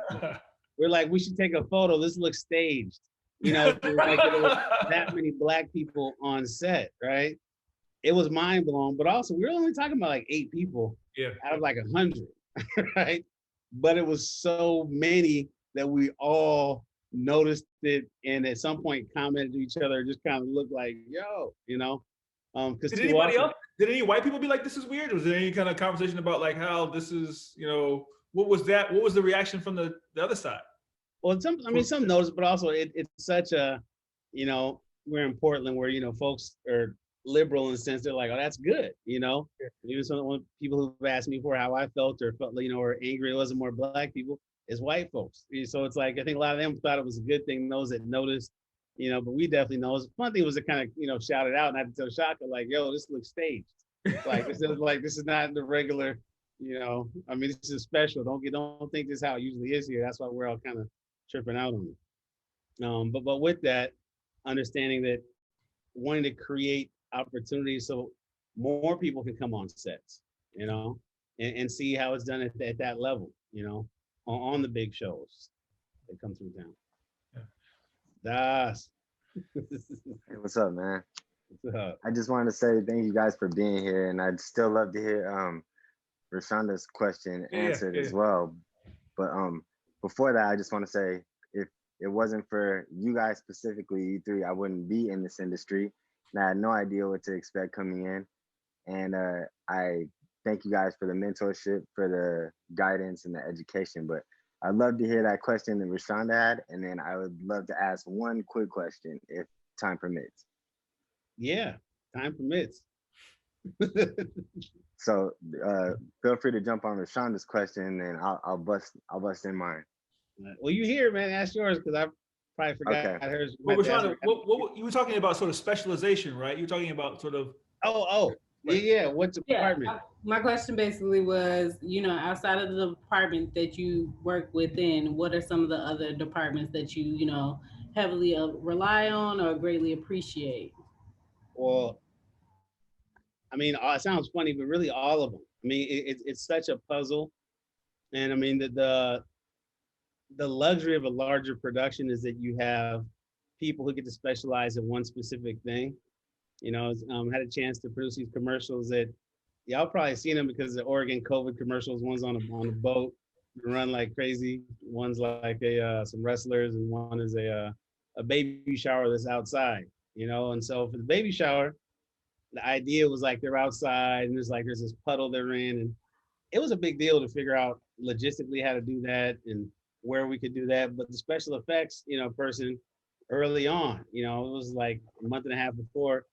We're like, we should take a photo. This looks staged. Like there was that many Black people on set, right? It was mind blowing, but also we were only talking about like 8 people out of like 100, right? But it was so many that we all noticed it, and at some point commented to each other, just kind of looked like, yo, because Did anybody else? Did any white people be like, "This is weird"? Was there any kind of conversation about like how this is, what was that? What was the reaction from the other side? Well, some notice, but also it's such a, you know, we're in Portland where, you know, folks are liberal in the sense they're like, oh, that's good, you know. Even some people who've asked me for how I felt or felt, you know, or angry it wasn't more black people, is white folks. So it's like I think a lot of them thought it was a good thing, those that noticed, you know, but we definitely know. The fun thing was to kind of, you know, shout it out and I had to tell Shaka, like, yo, this looks staged. Like this is not the regular, you know, I mean, this is special. Don't think this is how it usually is here. That's why we're all kind of tripping out on it. But with that, understanding that wanting to create opportunities so more people can come on sets, you know, and see how it's done at that level, you know, on the big shows that come through town. Das. Hey, what's up, man? What's up? I just wanted to say thank you guys for being here, and I'd still love to hear Rashonda's question answered as well. But before that, I just want to say if it wasn't for you guys specifically, E3, I wouldn't be in this industry, and I had no idea what to expect coming in. And I thank you guys for the mentorship, for the guidance and the education. But I'd love to hear that question that Rashonda had, and then I would love to ask one quick question if time permits. Yeah, time permits. So feel free to jump on Rashonda's question, and I'll bust in mine. Well, you here, man? Ask yours because I probably forgot hers. Well, Rashonda, what you were talking about, sort of specialization, right? You're talking about sort of. Yeah. What department? Yeah, my question basically was, you know, outside of the department that you work within, what are some of the other departments that you know, heavily rely on or greatly appreciate? Well, I mean, it sounds funny, but really all of them. I mean, it's such a puzzle, and I mean the luxury of a larger production is that you have people who get to specialize in one specific thing. You know, had a chance to produce these commercials that y'all probably seen them because the Oregon COVID commercials. One's on a boat, run like crazy. One's like some wrestlers, and one is a baby shower that's outside. You know, and so for the baby shower, the idea was like they're outside and there's this puddle they're in, and it was a big deal to figure out logistically how to do that and where we could do that. But the special effects, you know, person early on, you know, it was like a month and a half before,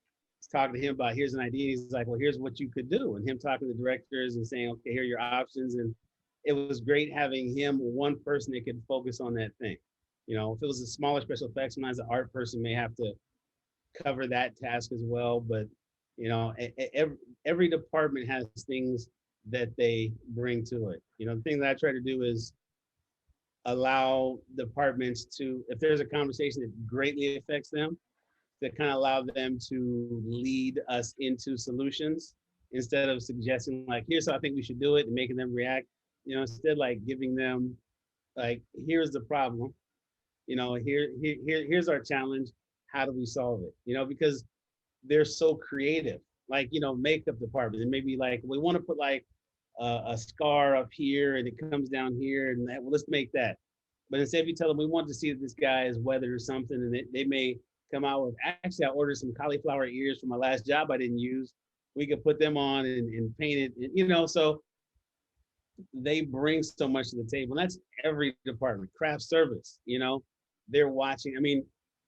talking to him about here's an idea. He's like, well, here's what you could do. And him talking to the directors and saying, okay, here are your options. And it was great having him, one person that could focus on that thing. You know, if it was a smaller special effects, sometimes the art person may have to cover that task as well. But, you know, every department has things that they bring to it. You know, the thing that I try to do is allow departments to, if there's a conversation that greatly affects them, that kind of allow them to lead us into solutions instead of suggesting like, here's how I think we should do it and making them react, you know, instead like giving them like, here's the problem, you know, here's our challenge. How do we solve it? You know, because they're so creative, like, you know, makeup department, and maybe like, we want to put like a scar up here and it comes down here and that, well, let's make that. But instead if you tell them, we want to see that this guy is weathered or something, and they may come out with, actually, I ordered some cauliflower ears from my last job I didn't use. We could put them on and paint it, you know, so they bring so much to the table. And that's every department. Craft service, you know, they're watching. I mean,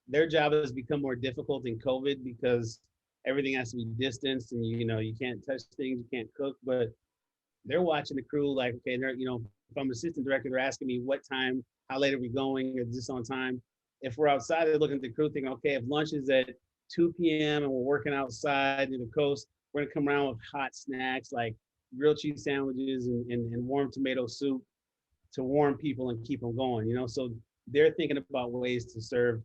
their job has become more difficult in COVID because everything has to be distanced and, you know, you can't touch things, you can't cook, but they're watching the crew like, okay, they're, you know, if I'm an assistant director, they're asking me what time, how late are we going, is this on time? If we're outside, they're looking at the crew thinking, okay, if lunch is at 2 p.m. and we're working outside near the coast, we're gonna come around with hot snacks like grilled cheese sandwiches and warm tomato soup to warm people and keep them going, you know? So they're thinking about ways to serve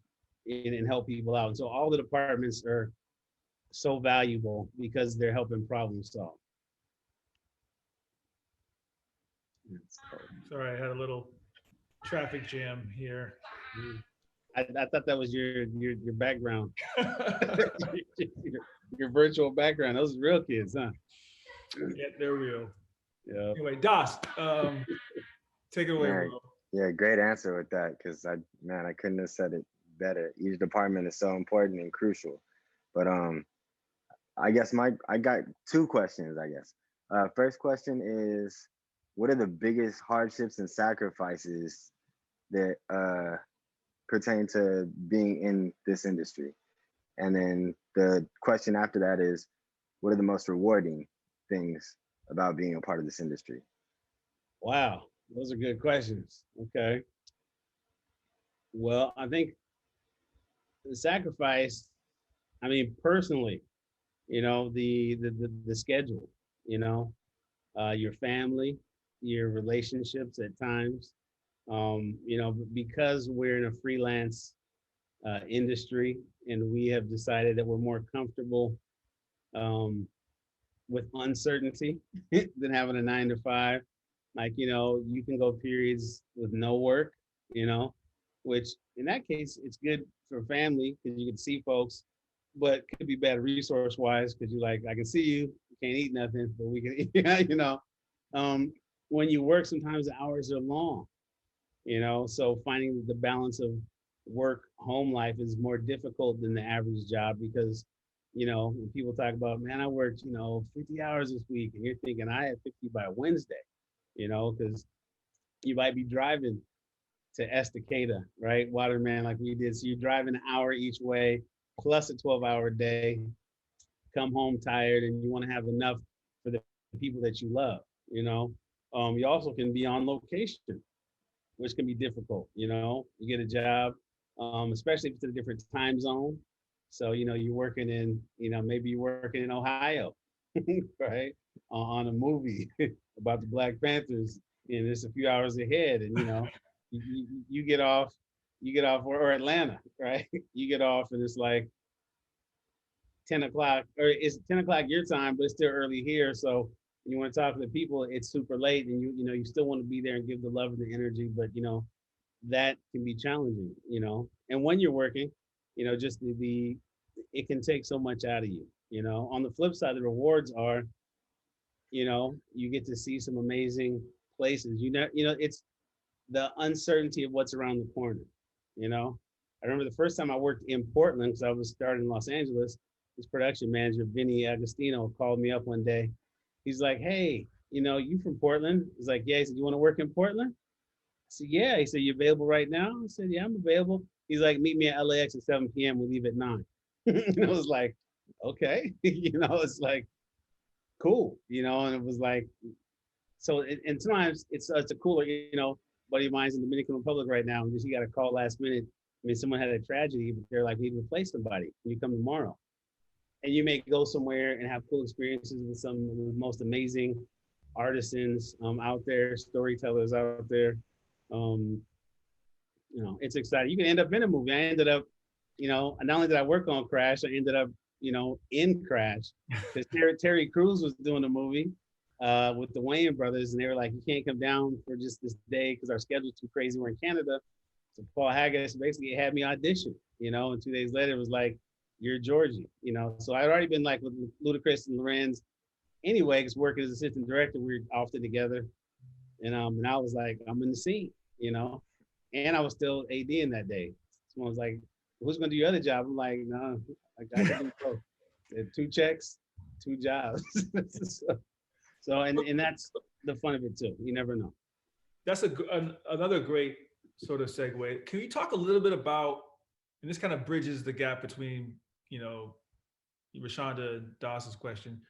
and help people out. And so all the departments are so valuable because they're helping problem solve. Sorry, I had a little traffic jam here. I thought that was your background, your virtual background. Those are real kids, huh? Yeah, they're real. Yeah. Anyway, Das, take it away, bro. Yeah, great answer with that, because I couldn't have said it better. Each department is so important and crucial. But I guess I got two questions, I guess. First question is, what are the biggest hardships and sacrifices that pertain to being in this industry? And then the question after that is, what are the most rewarding things about being a part of this industry? Wow, those are good questions. Okay. Well, I think the sacrifice, I mean, personally, the schedule, your family, your relationships at times, because we're in a freelance industry and we have decided that we're more comfortable with uncertainty than having a 9 to 5. Like, you can go periods with no work, which in that case, it's good for family because you can see folks, but could be bad resource wise because you're like, I can see you, can't eat nothing, but we can, when you work, sometimes the hours are long, so finding the balance of work home life is more difficult than the average job because, when people talk about, man, I worked, 50 hours this week, and you're thinking I had 50 by Wednesday, because you might be driving to Estacada, right? Waterman, like we did. So you're driving an hour each way, plus a 12-hour day, come home tired, and you want to have enough for the people that you love, You also can be on location, which can be difficult, You get a job, especially if it's in a different time zone. So, you're working in, maybe you're working in Ohio, right? On a movie about the Black Panthers, and it's a few hours ahead, and you get off, or Atlanta, right? You get off, and it's like 10 o'clock, or it's 10 o'clock your time, but it's still early here. So you want to talk to the people, it's super late, and you still want to be there and give the love and the energy, but that can be challenging, And when you're working, just it can take so much out of you, On the flip side, the rewards are, you get to see some amazing places. It's the uncertainty of what's around the corner. I remember the first time I worked in Portland, because I was starting in Los Angeles, this production manager, Vinny Agostino, called me up one day. He's like, hey, you from Portland? He's like, yeah. He said, you want to work in Portland? I said, yeah. He said, you available right now? I said, yeah, I'm available. He's like, meet me at LAX at 7 p.m. We leave at 9. And I was like, okay. It's like, cool, and it was like, so, and sometimes it's a cooler, buddy of mine's in the Dominican Republic right now, and just, you got a call last minute. I mean, someone had a tragedy, but they're like, we need to replace somebody. Can you come tomorrow? And you may go somewhere and have cool experiences with some of the most amazing artisans out there, storytellers out there. It's exciting. You can end up in a movie. I ended up, not only did I work on Crash, I ended up, in Crash, because Terry Crews was doing a movie with the Wayne brothers, and they were like, you can't come down for just this day because our schedule's too crazy. We're in Canada. So Paul Haggis basically had me audition, and 2 days later it was like, you're Georgie, So I'd already been like with Ludacris and Lorenz anyway, because working as assistant director, we were often together. And I was like, I'm in the scene, and I was still ADing that day. Someone was like, who's going to do your other job? I'm like, no, I got to do both. 2 checks, 2 jobs. And that's the fun of it too. You never know. That's another great sort of segue. Can you talk a little bit about, and this kind of bridges the gap between, Rashonda and Dawson's question.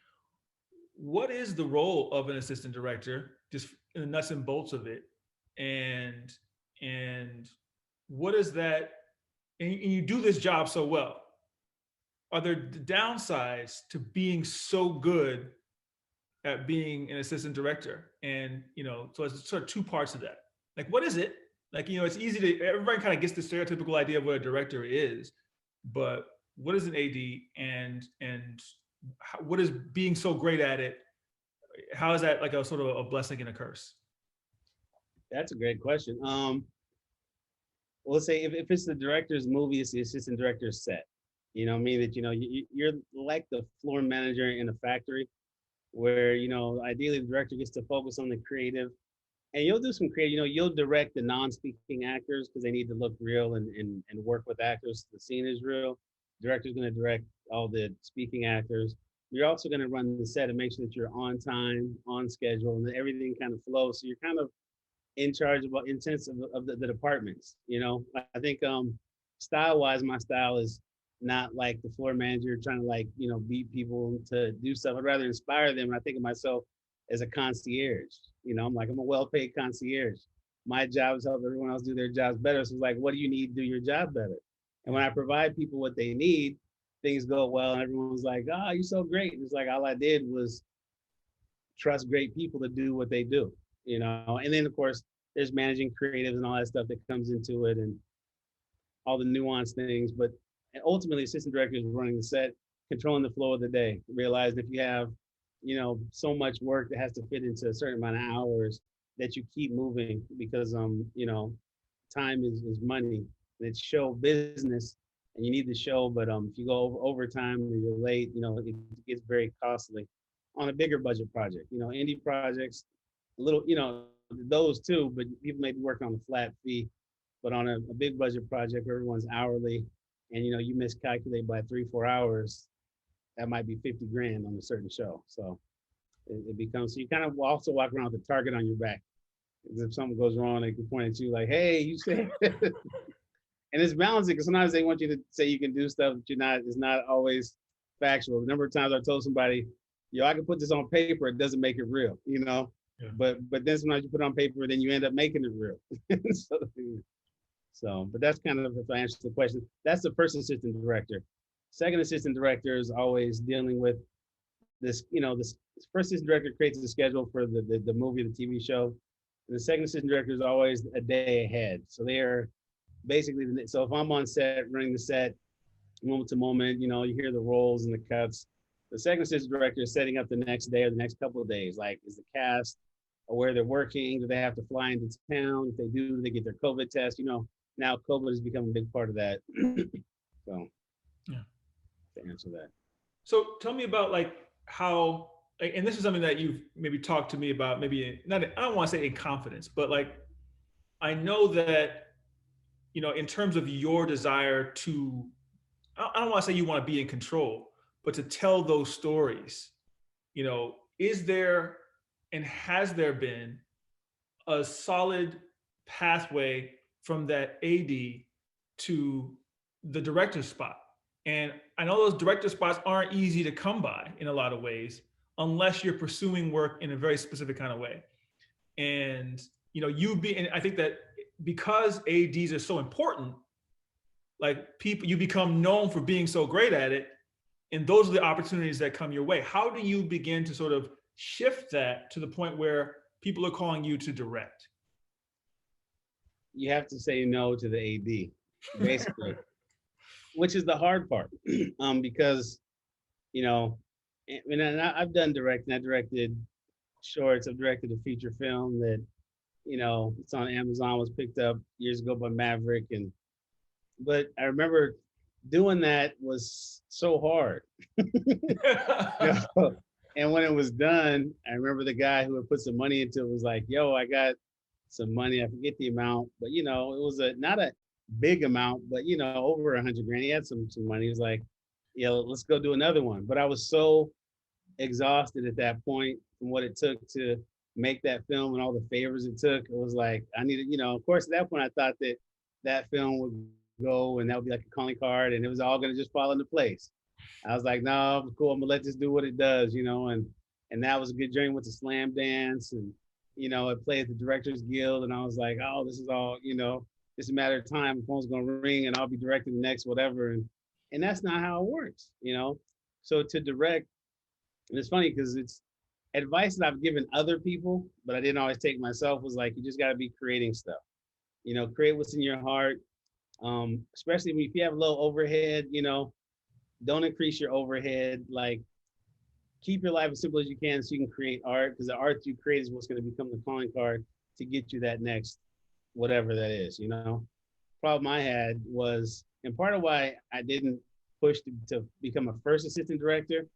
What is the role of an assistant director, just in the nuts and bolts of it? And what is that, and you do this job so well. Are there downsides to being so good at being an assistant director? And, so it's sort of 2 parts of that. Like, what is it? Like, it's easy to, everybody kind of gets the stereotypical idea of what a director is, but what is an AD, and what is being so great at it? How is that like a sort of a blessing and a curse? That's a great question. Well, let's say if it's the director's movie, it's the assistant director's set. That, you're like the floor manager in a factory where, ideally the director gets to focus on the creative, and you'll do some creative, you'll direct the non-speaking actors because they need to look real and work with actors. The scene is real. Director's going to direct all the speaking actors. you're also going to run the set and make sure that you're on time, on schedule, and that everything kind of flows. So you're kind of in charge of intents of the departments. You know, I think style wise, my style is not like the floor manager trying to like, you know, beat people to do stuff. I'd rather inspire them. And I think of myself as a concierge. You know, I'm a well-paid concierge. My job is to help everyone else do their jobs better. So it's like, what do you need to do your job better? And when I provide people what they need, things go well, and everyone's like, "Oh, you're so great." And it's like all I did was trust great people to do what they do, you know. And then of course, there's managing creatives and all that stuff that comes into it, and all the nuanced things. But ultimately, assistant directors running the set, controlling the flow of the day. Realizing if you have, you know, so much work that has to fit into a certain amount of hours, that you keep moving because you know, time is money. And it's show business, and you need the show. But if you go overtime or you're late, you know, it gets very costly. On a bigger budget project, you know, indie projects, a little, you know, those too, but people may be working on a flat fee. But on a big budget project where everyone's hourly, and you know, you miscalculate by 3-4 hours, that might be 50 grand on a certain show. So it becomes, so you kind of also walk around with a target on your back. If something goes wrong, they can point at you like, "Hey, you said." And it's balancing, because sometimes they want you to say you can do stuff that you're not. It's not always factual. The number of times I told somebody, "Yo, I can put this on paper," it doesn't make it real, you know. Yeah. But then sometimes you put it on paper, then you end up making it real. So, but that's kind of, if I answer the question, that's the first assistant director. Second assistant director is always dealing with this, you know, this first assistant director creates the schedule for the movie, the TV show. And the second assistant director is always a day ahead. So they are basically, so if I'm on set, running the set, moment to moment, you know, you hear the rolls and the cuts. The second assistant director is setting up the next day or the next couple of days. Like, is the cast where they're working? Do they have to fly into town? If they do, they get their COVID test. You know, now COVID has become a big part of that. So, yeah, to answer that. So tell me about like how, and this is something that you've maybe talked to me about, maybe not, I don't want to say in confidence, but like, I know that, you know, in terms of your desire to, I don't want to say you want to be in control, but to tell those stories, you know, is there and has there been a solid pathway from that AD to the director spot? And I know those director spots aren't easy to come by in a lot of ways, unless you're pursuing work in a very specific kind of way. And, you know, and I think that because ADs are so important, like people, you become known for being so great at it. And those are the opportunities that come your way. How do you begin to sort of shift that to the point where people are calling you to direct? You have to say no to the AD, basically, which is the hard part, because, you know, and I've done directing. I directed shorts. I've directed a feature film that, you know, it's on Amazon, was picked up years ago by Maverick. But I remember doing that was so hard. You know? And when it was done, I remember the guy who had put some money into it was like, "Yo, I got some money. I forget the amount, but you know, it was not a big amount, but you know, over 100 grand. He had some money. He was like, yeah, let's go do another one." But I was so exhausted at that point from what it took to make that film and all the favors it took. It was like, I needed, you know, of course, at that point, I thought that that film would go and that would be like a calling card and it was all going to just fall into place. I was like, no, cool. I'm gonna let this do what it does, you know, and that was a good journey with the Slam Dance, and you know, I played at the Directors Guild, and I was like, oh, this is all, you know, it's a matter of time. The phone's gonna ring, and I'll be directing the next whatever, and that's not how it works, you know. So to direct, and it's funny because it's advice that I've given other people, but I didn't always take myself. Was like, you just got to be creating stuff, you know, create what's in your heart, especially if you have low overhead, you know. Don't increase your overhead. Like, keep your life as simple as you can so you can create art, because the art you create is what's going to become the calling card to get you that next whatever that is, you know. Problem I had was, and part of why I didn't push to become a first assistant director,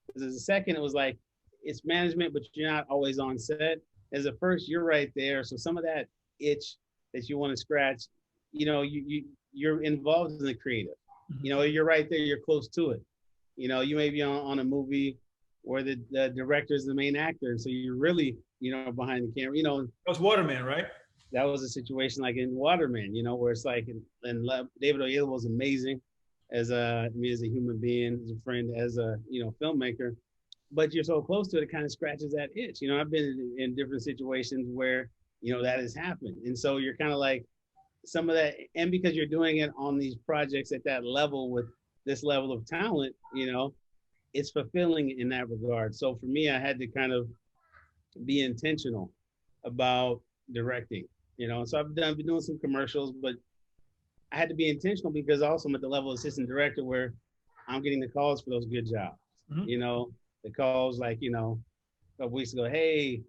because as a second, it was like, it's management, but you're not always on set. As a first, you're right there. So some of that itch that you want to scratch, you know, you're involved in the creative. You know, you're right there, you're close to it. You may be on a movie where the director is the main actor, so you're really, behind the camera. That was Waterman, right? That was a situation like in Waterman, where it's like, and David Oyelowo was amazing as a human being, as a friend, as a filmmaker. But you're so close to it, it kind of scratches that itch. I've been in different situations where that has happened, and so you're kind of like some of that, and because you're doing it on these projects at that level with this level of talent, it's fulfilling in that regard. So for me, I had to kind of be intentional about directing. So I've been doing some commercials, but I had to be intentional because also I'm at the level of assistant director where I'm getting the calls for those good jobs. Mm-hmm. The calls like, a couple weeks ago, hey,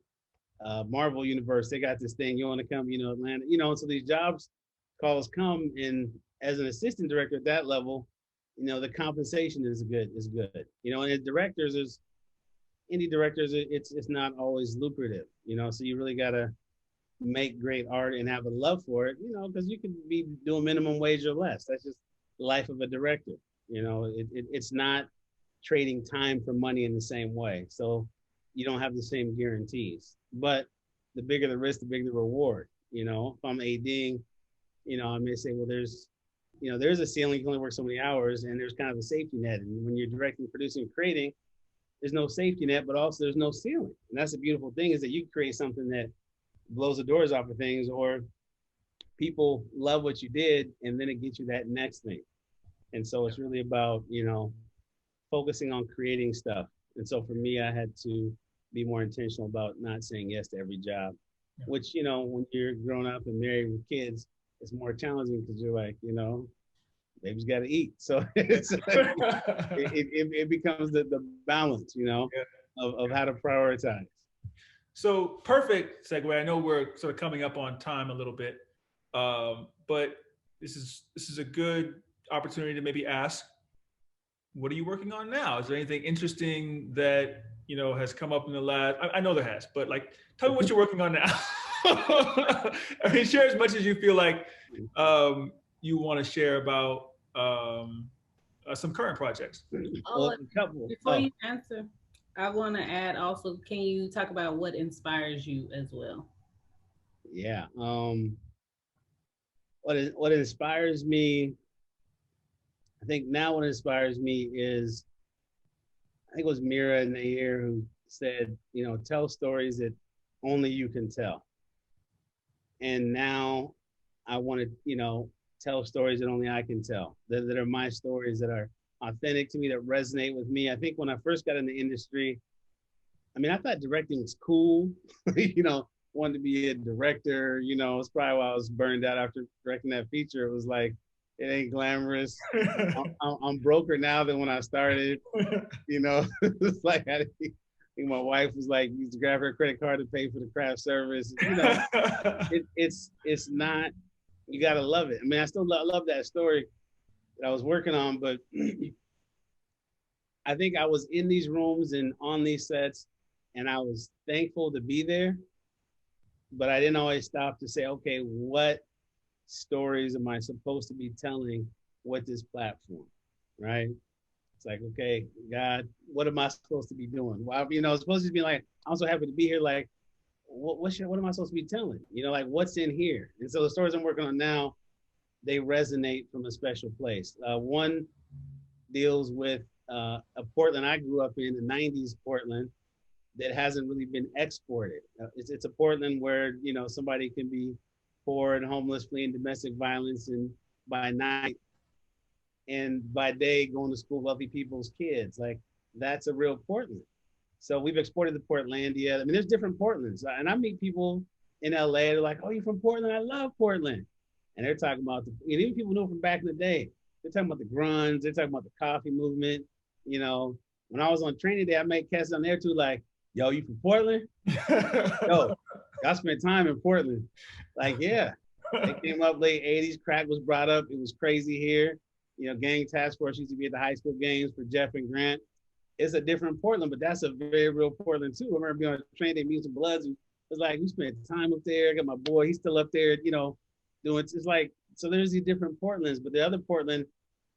Marvel Universe, they got this thing, you want to come, Atlanta, so these jobs calls come, and as an assistant director at that level, the compensation is good. And as directors, indie directors, it's not always lucrative, so you really gotta make great art and have a love for it, because you could be doing minimum wage or less. That's just the life of a director. It's not trading time for money in the same way. So you don't have the same guarantees, but the bigger the risk, the bigger the reward. If I'm ADing, I may say, well, there's a ceiling, you can only work so many hours, and there's kind of a safety net. And when you're directing, producing, creating, there's no safety net, but also there's no ceiling. And that's the beautiful thing, is that you create something that blows the doors off of things, or people love what you did, and then it gets you that next thing. And so it's really about, focusing on creating stuff. And so for me, I had to be more intentional about not saying yes to every job, which, when you're grown up and married with kids, it's more challenging because you're like, baby's got to eat. So it's like, it becomes the balance, of how to prioritize. So perfect segue. I know we're sort of coming up on time a little bit, but this is a good opportunity to maybe ask, what are you working on now? Is there anything interesting that has come up in the last? I know there has, but like, tell me what you're working on now. I mean, share as much as you feel like you want to share about some current projects. Before you answer, I want to add also, can you talk about what inspires you as well? Yeah. What inspires me, I think now what inspires me is, I think it was Mira Nair who said, tell stories that only you can tell. And now I want to, tell stories that only I can tell, that are my stories, that are authentic to me, that resonate with me. I think when I first got in the industry, I thought directing was cool, wanted to be a director, it's probably why I was burned out after directing that feature. It was like, it ain't glamorous. I'm broker now than when I started, it's like, I think my wife was like, used to grab her credit card to pay for the craft service. It's not, you got to love it. I still love that story that I was working on, but I think I was in these rooms and on these sets, and I was thankful to be there, but I didn't always stop to say, okay, what stories am I supposed to be telling with this platform, right? It's like, okay, God, what am I supposed to be doing? Well, it's supposed to be like, I'm so happy to be here. Like, what am I supposed to be telling? Like, what's in here? And so the stories I'm working on now, they resonate from a special place. One deals with a Portland I grew up in, the 90s Portland, that hasn't really been exported. It's a Portland where, somebody can be poor and homeless, fleeing domestic violence, and by night and by day going to school, wealthy people's kids. Like, that's a real Portland. So we've exported to Portlandia. There's different Portlands, and I meet people in LA. They're like, "Oh, you're from Portland? I love Portland." And they're talking about even people know from back in the day. They're talking about the grunge. They're talking about the coffee movement. When I was on training day, I met cats on there too. Like, "Yo, you from Portland?" Yo, I spent time in Portland. Like, yeah, they came up late 80s. Crack was brought up. It was crazy here. Gang task force used to be at the high school games for Jeff and Grant. It's a different Portland, but that's a very real Portland too. I remember being on a train day, meeting some Bloods. It was like, we spent time up there. I got my boy, he's still up there, doing, it's like, so there's these different Portlands, but the other Portland,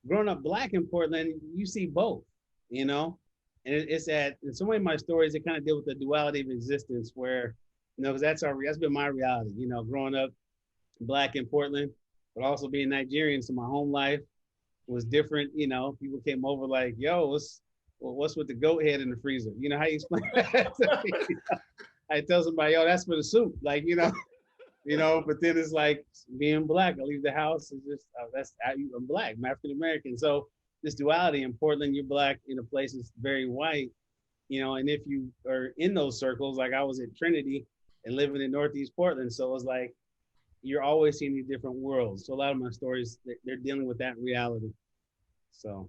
growing up Black in Portland, you see both. you know? And it's that in so many of my stories, it kind of deal with the duality of existence where, you know, because that's been my reality, you know, growing up Black in Portland, but also being Nigerian. So my home life was different. You know, people came over like, yo, what's with the goat head in the freezer? You know, how you explain that to me? I tell somebody, yo, that's for the soup. Like, but then it's like being Black. I leave the house. It's just, I'm Black, I'm African American. So this duality in Portland, you're Black in a place that's very white, you know, and if you are in those circles, like I was at Trinity and living in Northeast Portland. So it was like, you're always seeing these different worlds. So a lot of my stories, they're dealing with that reality. So.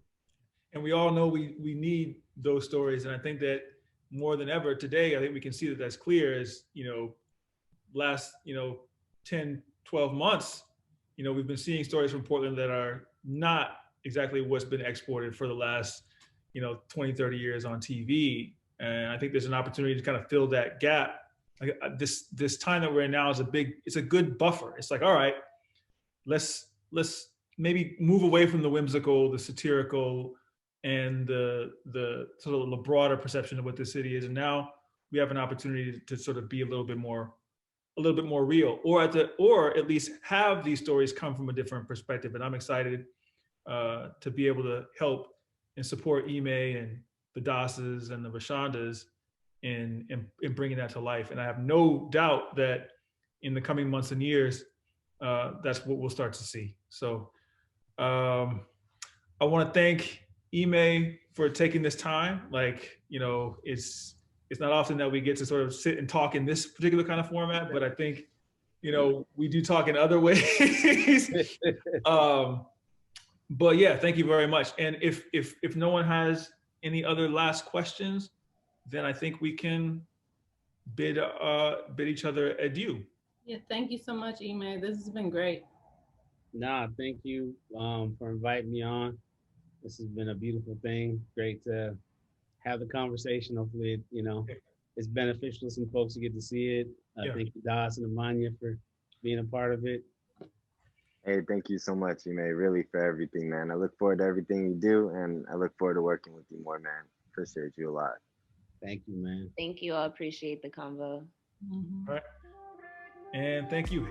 And we all know we need those stories. And I think that more than ever today, I think we can see that that's clear as, last, 10, 12 months, we've been seeing stories from Portland that are not exactly what's been exported for the last, 20, 30 years on TV. And I think there's an opportunity to kind of fill that gap. Like this time that we're in now it's a good buffer. It's like, all right, let's maybe move away from the whimsical, the satirical, and the sort of the broader perception of what this city is. And now we have an opportunity to sort of be a little bit more real, or at least have these stories come from a different perspective. And I'm excited to be able to help and support Ime and the Dasses and the Rashandas in bringing that to life. And I have no doubt that in the coming months and years, that's what we'll start to see. So I want to thank Ime for taking this time. Like, it's not often that we get to sort of sit and talk in this particular kind of format, but I think, we do talk in other ways. But yeah, thank you very much. And if no one has any other last questions, then I think we can bid each other adieu. Yeah, thank you so much, Ime. This has been great. Nah, thank you for inviting me on. This has been a beautiful thing. Great to have the conversation. Hopefully, it's beneficial to some folks to get to see it. Thank you, Das and Amanya, for being a part of it. Hey, thank you so much, Ime, really, for everything, man. I look forward to everything you do, and I look forward to working with you more, man. Appreciate you a lot. Thank you, man. Thank you. I appreciate the convo. Mm-hmm. All right. And thank you.